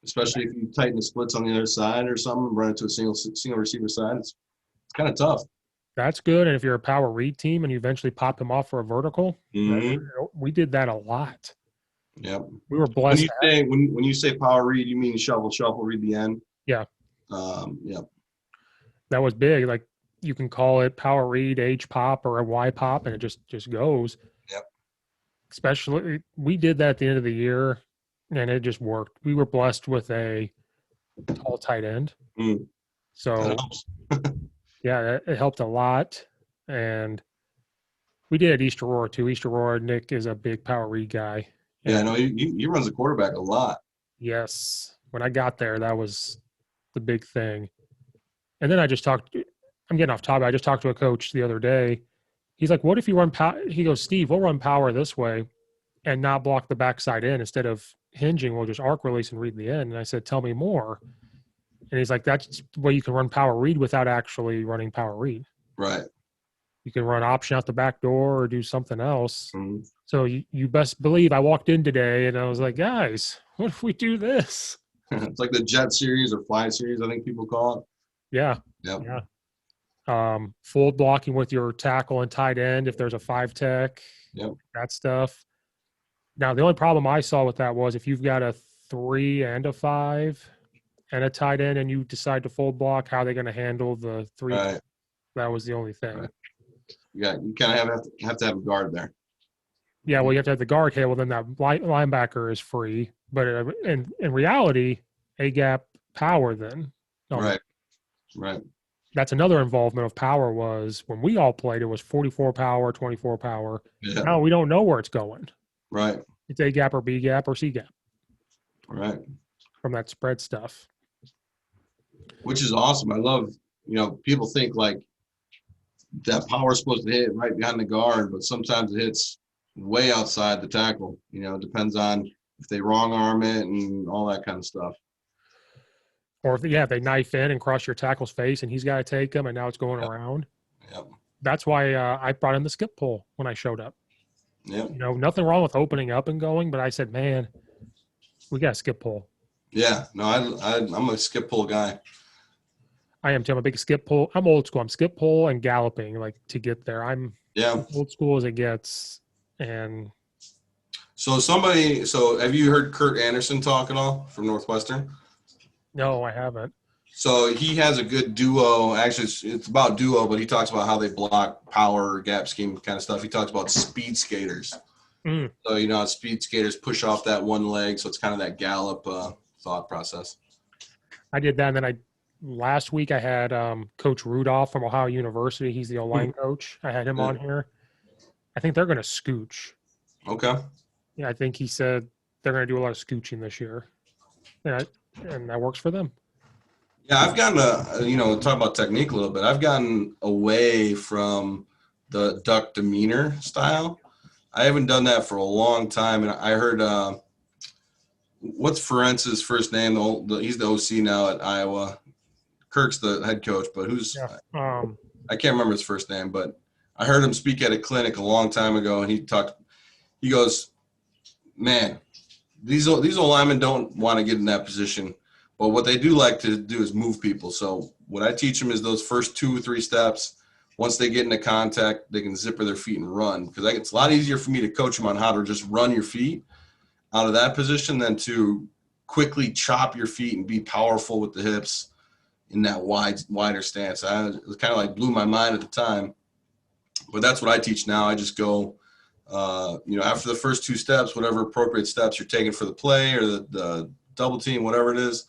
Especially if you tighten the splits on the other side or something, run it to a single receiver side. It's kind of tough. That's good. And if you're a power read team and you eventually pop them off for a vertical, we did that a lot. Yep. We were blessed. When you say power read, you mean shuffle, read the end? Yeah. Yep. That was big. Like you can call it power read, H pop, or a Y pop, and it just goes. Yep. Especially, we did that at the end of the year. And it just worked. We were blessed with a tall tight end. So, yeah, it helped a lot. And we did at East Aurora, too. East Aurora, Nick is a big power read guy. Yeah, I know. He runs the quarterback a lot. Yes. When I got there, that was the big thing. And then I'm getting off topic. I just talked to a coach the other day. He's like, what if you run power? He goes, Steve, we'll run power this way and not block the backside in instead of hinging. We'll just arc release and read the end. And I said, tell me more. And he's like, that's the way you can run power read without actually running power read. Right. You can run option out the back door or do something else. Mm-hmm. So you best believe I walked in today and I was like, guys, what if we do this? It's like the jet series or fly series, I think people call it. Yeah. Yep. Yeah. Full blocking with your tackle and tight end if there's a 5-tech. Yep. That stuff. Now, the only problem I saw with that was if you've got a 3 and a 5 and a tight end and you decide to full block, how are they going to handle the 3? Right. That was the only thing. Right. Yeah, you kind of have to have a guard there. Yeah, well, you have to have the guard. Okay, well, then that linebacker is free. But in reality, A-gap power then. Right. That's another involvement of power was when we all played, it was 44 power, 24 power. Yeah. Now we don't know where it's going. Right. It's A gap or B gap or C gap. Right. From that spread stuff. Which is awesome. I love, people think like that power is supposed to hit right behind the guard, but sometimes it hits way outside the tackle. It depends on if they wrong arm it and all that kind of stuff. Or if they knife in and cross your tackle's face and he's got to take them and now it's going around. Yep. That's why I brought in the skip pull when I showed up. Yeah. Nothing wrong with opening up and going, but I said, man, we got to skip pull. Yeah. No, I'm a skip pull guy. I am too. I'm a big skip pull. I'm old school. I'm skip pull and galloping like to get there. I'm old school as it gets. And so have you heard Kurt Anderson talk at all from Northwestern? No, I haven't. So he has a good duo. Actually, it's about duo, but he talks about how they block power, gap scheme kind of stuff. He talks about speed skaters. So, speed skaters push off that one leg. So it's kind of that gallop thought process. I did that. And then last week I had Coach Rudolph from Ohio University. He's the O-line coach. I had him on here. I think they're going to scooch. Okay. Yeah, I think he said they're going to do a lot of scooching this year. And that works for them. Yeah, I've gotten talk about technique a little bit. I've gotten away from the duck demeanor style. I haven't done that for a long time, and I heard what's Ferentz's first name? He's the OC now at Iowa. Kirk's the head coach, but Yeah. I can't remember his first name, but I heard him speak at a clinic a long time ago, and he goes, man, these old linemen don't want to get in that position, but what they do like to do is move people. So what I teach them is those first 2 or 3 steps. Once they get into contact, they can zipper their feet and run, because it's a lot easier for me to coach them on how to just run your feet out of that position than to quickly chop your feet and be powerful with the hips in that wider stance. It was kind of like blew my mind at the time, but that's what I teach now. I just go, after the first 2 steps, whatever appropriate steps you're taking for the play or the double team, whatever it is,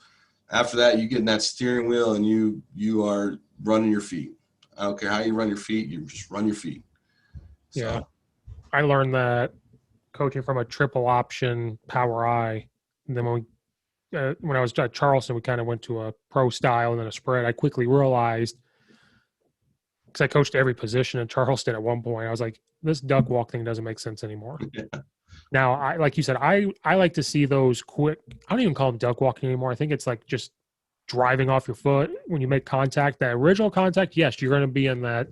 after that, you get in that steering wheel and you are running your feet. I don't care how you run your feet, you just run your feet. So. Yeah. I learned that coaching from a triple option power I. And then when I was at Charleston, we kind of went to a pro style and then a spread. I quickly realized, because I coached every position in Charleston at one point, I was like, this duck walk thing doesn't make sense anymore. Yeah. Now, like you said, I like to see those quick. I don't even call them duck walking anymore. I think it's like just driving off your foot when you make contact. That original contact, yes, you're going to be in that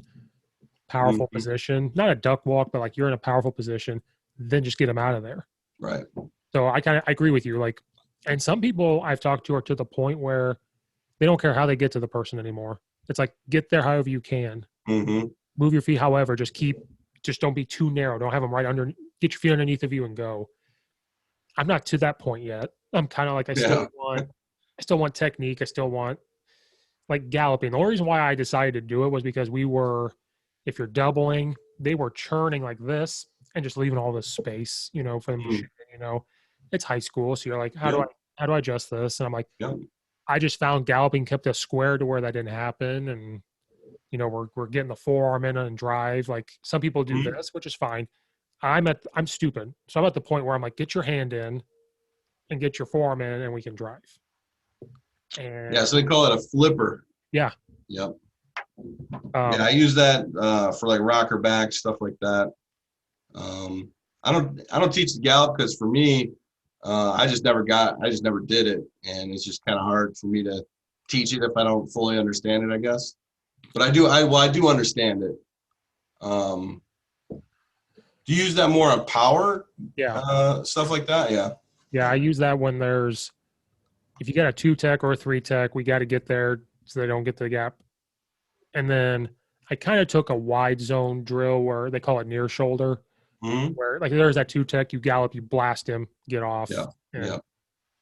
powerful position. Not a duck walk, but like you're in a powerful position. Then just get them out of there. Right. So I agree with you. Like, and some people I've talked to are to the point where they don't care how they get to the person anymore. It's like, get there however you can. Mm-hmm. Move your feet however. Just don't be too narrow. Don't have them right under. Get your feet underneath of you and go. I'm not to that point yet. I'm kind of like I still want technique. I still want like galloping. The only reason why I decided to do it was because if you're doubling, they were churning like this and just leaving all this space, for them to shoot. It's high school, so you're like, how do I adjust this? And I'm like, I just found galloping kept us square to where that didn't happen, and we're getting the forearm in and drive. Like some people do this, which is fine. I'm stupid, so I'm at the point where I'm like, get your hand in and get your forearm in, and we can drive. And so they call it a flipper. Yeah. Yep. I use that for like rocker back stuff like that. I don't teach the gallop because for me, I just never did it, and it's just kind of hard for me to teach it if I don't fully understand it, I guess. But I do understand it. Do you use that more on power? Yeah. Stuff like that. Yeah. Yeah, I use that when if you got a 2-tech or a 3-tech, we got to get there so they don't get to the gap. And then I kind of took a wide zone drill where they call it near shoulder, where like there's that 2-tech, you gallop, you blast him, get off. Yeah.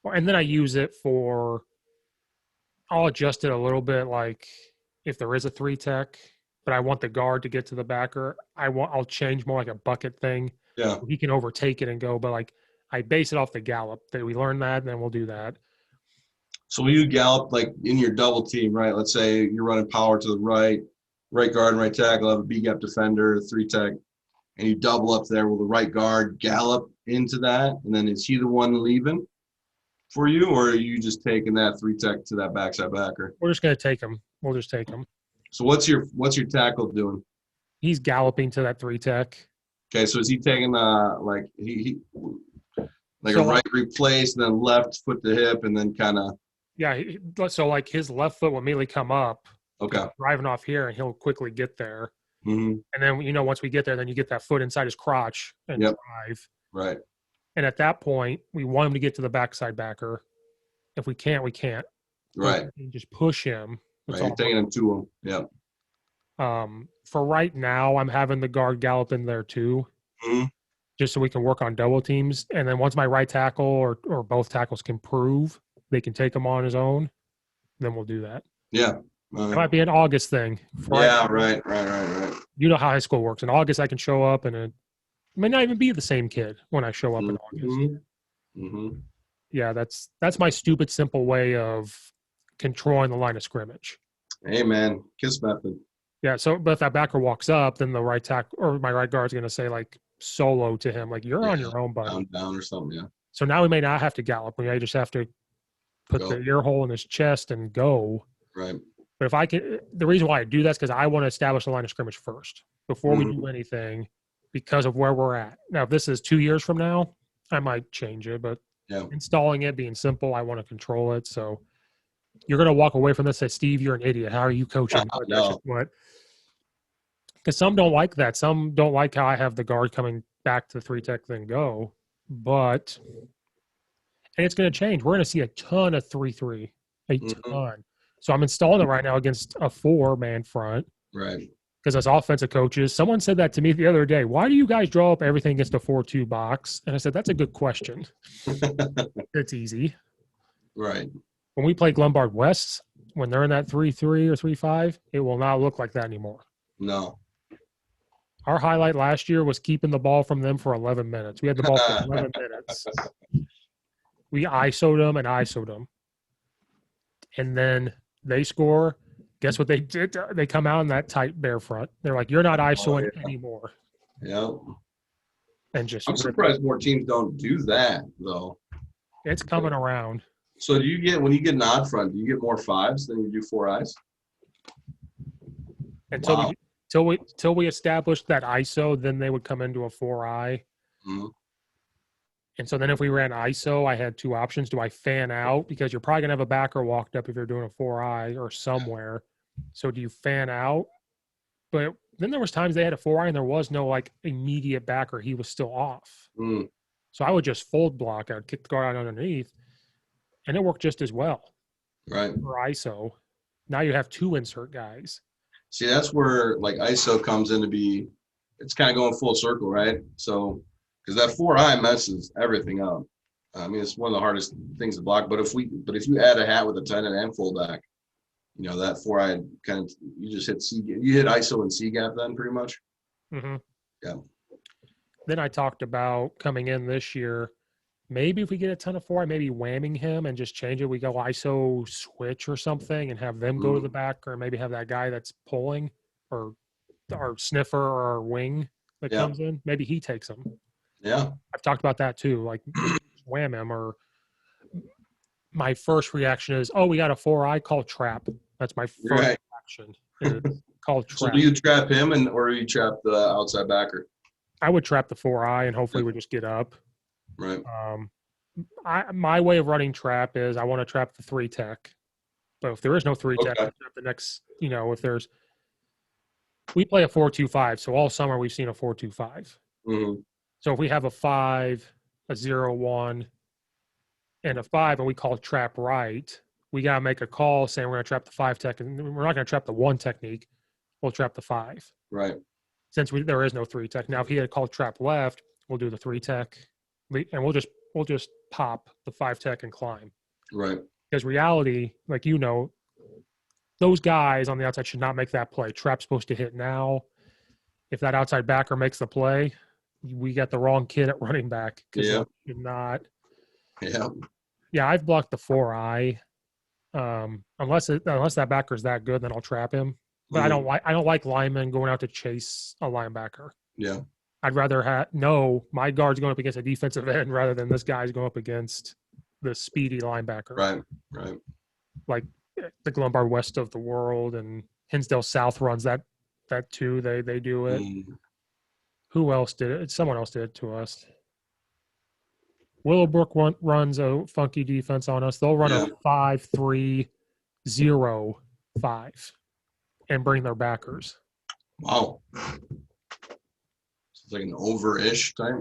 And then I use it I'll adjust it a little bit, like if there is a 3-tech, but I want the guard to get to the backer, I'll change more like a bucket thing. Yeah. He can overtake it and go, but like I base it off the gallop. That we learn that, and then we'll do that. So when you gallop, like in your double team, right? Let's say you're running power to the right guard and right tackle, have a B-gap defender, 3-tech, and you double up there. Will the right guard gallop into that? And then is he the one leaving for you, or are you just taking that 3-tech to that backside backer? We're just going to take him. We'll just take him. So what's your tackle doing? He's galloping to that 3-tech. Okay, so is he taking like a right replace, then left foot to hip, and then kind of? Yeah, so like his left foot will immediately come up. Okay. Driving off here, and he'll quickly get there. Mm-hmm. And then, once we get there, then you get that foot inside his crotch and drive. Right. And at that point, we want him to get to the backside backer. If we can't, we can't. Right. And just push him. Right. You're taking him to him. Yeah. For right now, I'm having the guard gallop in there too, just so we can work on double teams. And then once my right tackle or both tackles can prove they can take him on his own, then we'll do that. Yeah. It might be an August thing. Right. You know how high school works. In August, I can show up, and it may not even be the same kid when I show up in August. Mm-hmm. Yeah, that's my stupid, simple way of controlling the line of scrimmage. Hey, man. KISS method. Yeah, but if that backer walks up, then the right tackle or my right guard's going to say, like, solo to him, like, you're on your own, buddy. Down or something, yeah. So now we may not have to gallop. We may just have to put the ear hole in his chest and go. Right. But if I can – the reason why I do that is because I want to establish the line of scrimmage first before we do anything, because of where we're at. Now, if this is 2 years from now, I might change it, but installing it, being simple, I want to control it. So you're going to walk away from this and say, Steve, you're an idiot. How are you coaching? No. Because some don't like that. Some don't like how I have the guard coming back to the 3-tech then go. But and it's going to change. We're going to see a ton of 3-3, a ton. So I'm installing it right now against a 4-man front. Right. Because as offensive coaches, someone said that to me the other day. Why do you guys draw up everything against a 4-2 box? And I said, that's a good question. It's easy. Right. When we play Lombard West, when they're in that 3-3 or 3-5, it will not look like that anymore. No. Our highlight last year was keeping the ball from them for 11 minutes. We had the ball for 11 minutes. We ISO'd them and ISO'd them. And then they score. Guess what they did? They come out in that tight bear front. They're like, you're not ISOing anymore. Yeah. And just I'm surprised more teams don't do that, though. It's coming around. So do you get, when you get an odd front, do you get more 5s than you do 4 eyes? Until we established that ISO, then they would come into a 4-eye. Mm-hmm. And so then if we ran ISO, I had 2 options. Do I fan out? Because you're probably going to have a backer walked up if you're doing a 4-eye or somewhere. So do you fan out? But then there was times they had a 4-eye and there was no like immediate backer. He was still off. Mm. So I would just fold block. I would kick the guard out underneath. And it worked just as well. Right. For ISO. Now you have 2 insert guys. See, that's where like ISO comes in to be, it's kind of going full circle, right? So, because that 4-eye messes everything up. I mean, it's one of the hardest things to block. But if you add a hat with a tight end and fullback, you know, that 4-eye kind of, you just hit you hit ISO and C gap then pretty much. Mm-hmm. Yeah. Then I talked about coming in this year, maybe if we get a ton of 4-eye, maybe whamming him and just change it. We go ISO switch or something and have them go to the back, or maybe have that guy that's pulling or our sniffer or our wing that comes in. Maybe he takes them. Yeah. I've talked about that too. Like wham him. Or my first reaction is, oh, we got a 4-eye, call trap. That's my first reaction. Call trap. So do you trap him or do you trap the outside backer? I would trap the 4-eye and hopefully we just get up. Right. My way of running trap is I want to trap the 3-tech. But if there is no 3-tech, I trap the next, you know, we play a 4-2-5. So all summer we've seen a 4-2-5. Mm-hmm. So if we have a 5, a 0-1, and a 5, and we call trap right, we got to make a call saying we're going to trap the 5-tech, and we're not going to trap the 1 technique. We'll trap the 5. Right. Since there is no 3-tech. Now, if he had called trap left, we'll do the 3-tech, and we'll just pop the 5-tech and climb. Right. Because reality, like you know, those guys on the outside should not make that play. Trap's supposed to hit now. If that outside backer makes the play, we got the wrong kid at running back. Yeah. Should not. Yeah. Yeah, I've blocked the 4-eye. Unless that backer's that good, then I'll trap him. But I don't like linemen going out to chase a linebacker. Yeah. I'd rather my guard's going up against a defensive end rather than this guy's going up against the speedy linebacker. Right. Right. Like the Lombard West of the world, and Hinsdale South runs that too. They do it. Who else did it? Someone else did it to us. Willowbrook runs a funky defense on us. They'll run a 5-3-0-5 and bring their backers. Wow. It's like an over-ish type.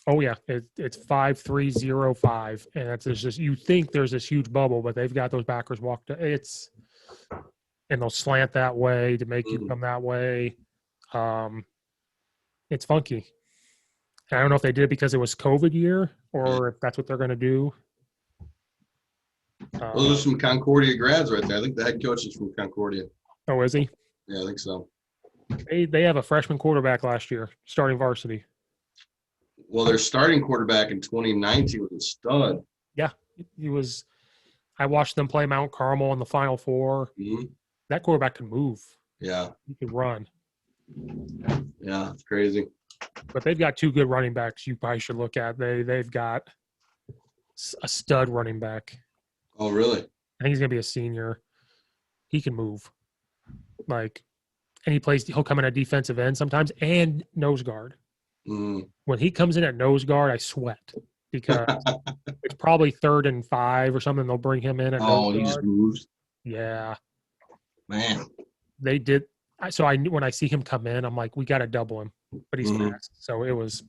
Oh yeah, it's 5-3-0-5, and it's just you think there's this huge bubble, but they've got those backers walked. And they'll slant that way to make you come that way. It's funky. And I don't know if they did it because it was COVID year or if that's what they're going to do. Those are some Concordia grads right there. I think the head coach is from Concordia. Oh, is he? Yeah, I think so. They have a freshman quarterback last year, starting varsity. Well, their starting quarterback in 2019 was a stud. Yeah, he was. I watched them play Mount Carmel in the Final Four. Mm-hmm. That quarterback can move. Yeah. He can run. Yeah, it's crazy. But they've got 2 good running backs you probably should look at. They've got a stud running back. Oh, really? I think he's going to be a senior. He can move. And he'll come in at defensive end sometimes and nose guard. When he comes in at nose guard, I sweat because it's probably 3rd and 5 or something. They'll bring him in at nose Oh, he just guard. moves. Yeah, Man. they did. So I knew when I see him come in, I'm like, we got to double him, but he's fast. So it was,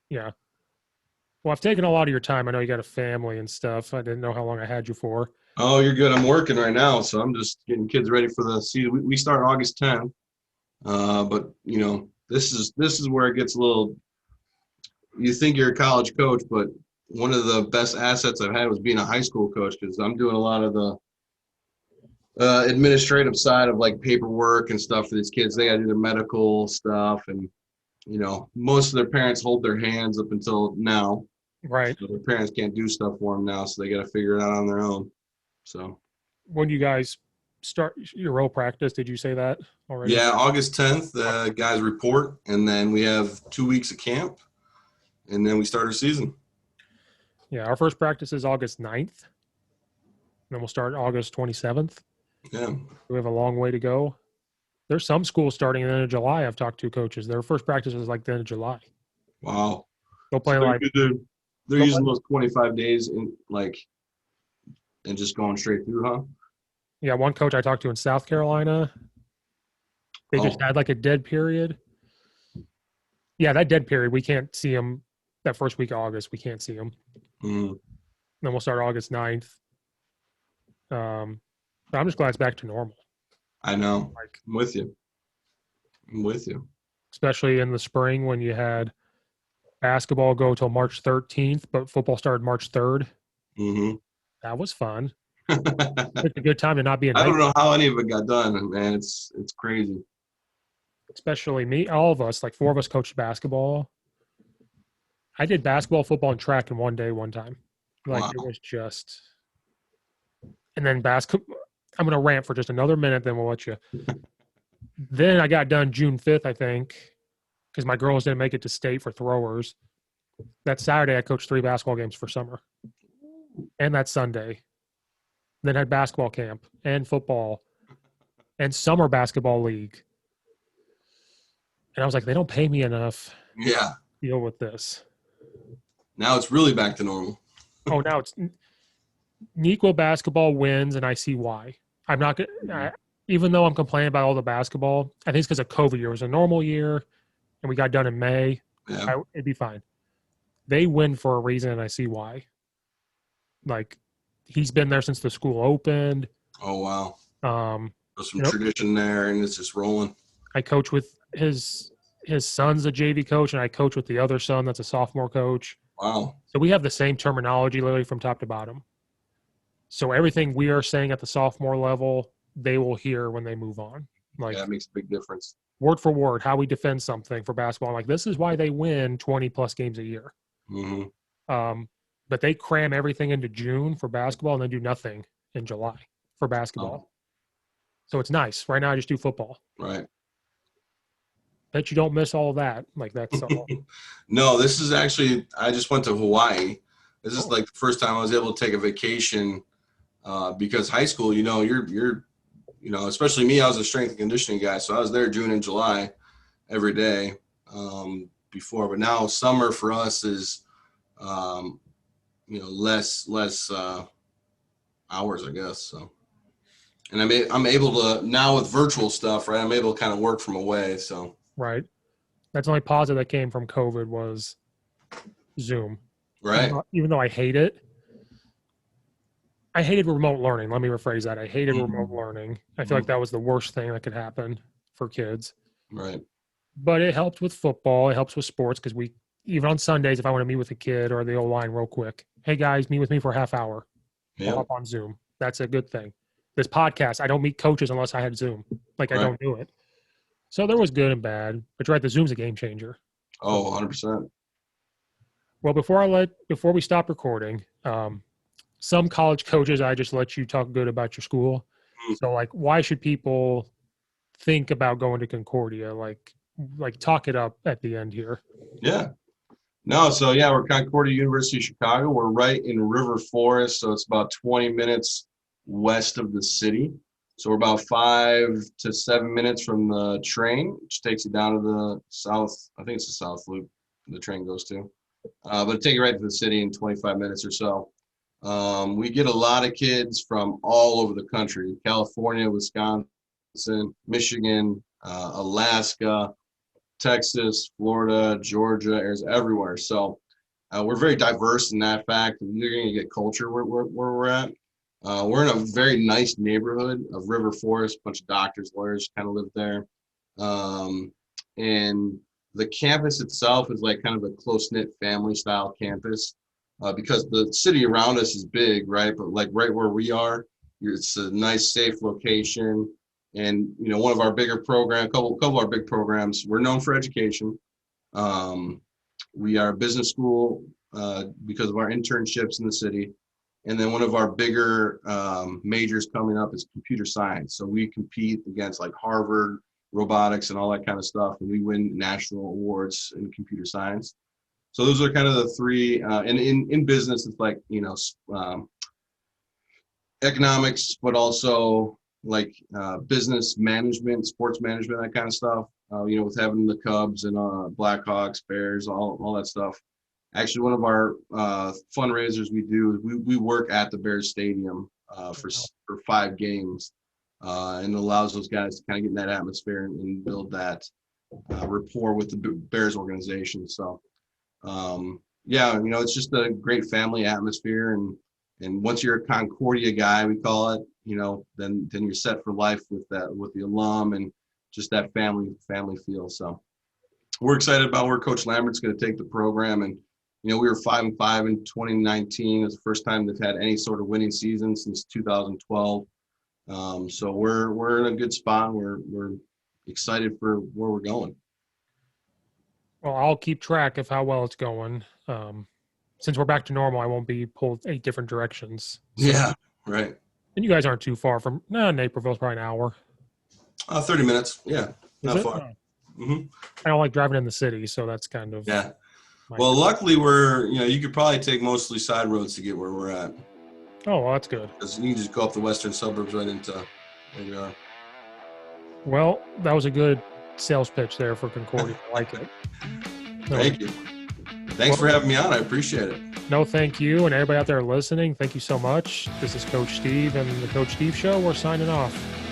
yeah. Well, I've taken a lot of your time. I know you got a family and stuff. I didn't know how long I had you for. Oh, you're good. I'm working right now, so I'm just getting kids ready for the season. We start August 10th, but you know, this is where it gets a little. You think you're a college coach, but one of the best assets I've had was being a high school coach because I'm doing a lot of the administrative side of like paperwork and stuff for these kids. They got to do their medical stuff, and you know, most of their parents hold their hands up until now. Right. So their parents can't do stuff for them now, so they got to figure it out on their own. So When do you guys start your role practice? Did you say that already? yeah, August 10th, guys report, and then we have 2 weeks of camp, and then we start our season. Yeah, our first practice is August 9th. Then we'll start August 27th. Yeah. We have a long way to go. There's some schools starting in the end of July. I've talked to coaches. Their first practice is like the end of July. Wow. They'll play They're using those 25 days and just going straight through, huh? Yeah, one coach I talked to in South Carolina, they just had like a dead period. Yeah, that dead period, we can't see them that first week of August. We can't see them. Then we'll start August 9th. But I'm just glad it's back to normal. I know. I'm with you. Especially in the spring when you had basketball go till March 13th, but football started March 3rd. That was fun. It's a good time to not be in. I don't know how any of it got done, man. It's crazy. Especially me, all of us, like 4 of us coached basketball. I did basketball, football, and track in one day, one time. Like It was just. And then basketball. I'm going to rant for just another minute, then we'll let you. Then I got done June 5th, I think, because my girls didn't make it to state for throwers. That Saturday, I coached 3 basketball games for summer. And that Sunday. Then had basketball camp and football and summer basketball league. And I was like, they don't pay me enough to deal with this. Now it's really back to normal. Oh, now it's Nequa basketball wins, and I see why. I'm not going to, even though I'm complaining about all the basketball, I think it's because of COVID year. It was a normal year, and we got done in May. Yeah. It'd be fine. They win for a reason, and I see why. Like, he's been there since the school opened. Oh, wow. There's some tradition there, and it's just rolling. I coach with his son's a JV coach, and I coach with the other son that's a sophomore coach. Wow. So we have the same terminology literally from top to bottom. So everything we are saying at the sophomore level, they will hear when they move on. Like, that makes a big difference. Word for word, how we defend something for basketball. Like, this is why they win 20-plus games a year. But they cram everything into June for basketball and then do nothing in July for basketball. So it's nice. Right now, I just do football. Right. Bet you don't miss all of that. Like, that's all. No, this is actually – I just went to Hawaii. This is like the first time I was able to take a vacation because high school, you're especially me, I was a strength and conditioning guy. So I was there June and July every day before. But now summer for us is, less hours, I guess. So, and I'm able to now with virtual stuff, right? I'm able to kind of work from away. So, right. That's the only positive that came from COVID was Zoom. Right. Even though I hate it. I hated remote learning. Let me rephrase that. I hated remote learning. I feel like that was the worst thing that could happen for kids. Right. But it helped with football. It helps with sports because even on Sundays, if I want to meet with a kid or the O-line real quick, hey guys, meet with me for a half hour. I'll hop on Zoom. That's a good thing. This podcast, I don't meet coaches unless I had Zoom. I don't do it. So there was good and bad. But you're right, the Zoom's a game changer. Oh, 100%. Well, before we stop recording, some college coaches, I just let you talk good about your school. So, why should people think about going to Concordia? Like talk it up at the end here. Yeah. No, so we're Concordia University Chicago. We're right in River Forest, so it's about 20 minutes west of the city. So we're about 5 to 7 minutes from the train, which takes you down to the south. I think it's the south loop the train goes to. But it'll take you right to the city in 25 minutes or so. We get a lot of kids from all over the country: California, Wisconsin, Michigan, Alaska, Texas, Florida, Georgia, Arizona, everywhere. So we're very diverse in that fact. You're going to get culture where we're at. We're in a very nice neighborhood of River Forest. A bunch of doctors, lawyers kind of live there. And the campus itself is like kind of a close-knit family-style campus because the city around us is big, right? But like right where we are, it's a nice, safe location. And, you know, one of our bigger programs, couple of our big programs, we're known for education. We are a business school because of our internships in the city. And then one of our bigger majors coming up is computer science. So we compete against like Harvard, robotics, and all that kind of stuff. And we win national awards in computer science. So those are kind of the three. And in business, it's like, you know, economics, but also like business management, sports management, that kind of stuff. You know, with having the Cubs and Blackhawks, Bears, all that stuff. Actually, one of our fundraisers we do is we work at the Bears Stadium for 5 games, and it allows those guys to kind of get in that atmosphere and build that rapport with the Bears organization. So, yeah, you know, it's just a great family atmosphere, and once you're a Concordia guy, we call it, you know, then you're set for life with the alum and just that family feel. So, we're excited about where Coach Lambert's going to take the program. And you know, we were 5-5 in 2019. It was the first time they've had any sort of winning season since 2012. So we're in a good spot. We're excited for where we're going. Well, I'll keep track of how well it's going. Since we're back to normal, I won't be pulled 8 different directions. So. Yeah, right. And you guys aren't too far from. No, Naperville's probably an hour. 30 minutes. Yeah, not far. Oh. Mm-hmm. I don't like driving in the city, so that's kind of. Yeah. Well, luckily you could probably take mostly side roads to get where we're at. Oh, well, that's good. Because you can just go up the western suburbs right into where we are. Well, that was a good sales pitch there for Concordia. I like it. Thank you. Thanks for having me on. I appreciate it. No, thank you. And everybody out there listening, thank you so much. This is Coach Steve and the Coach Steve Show. We're signing off.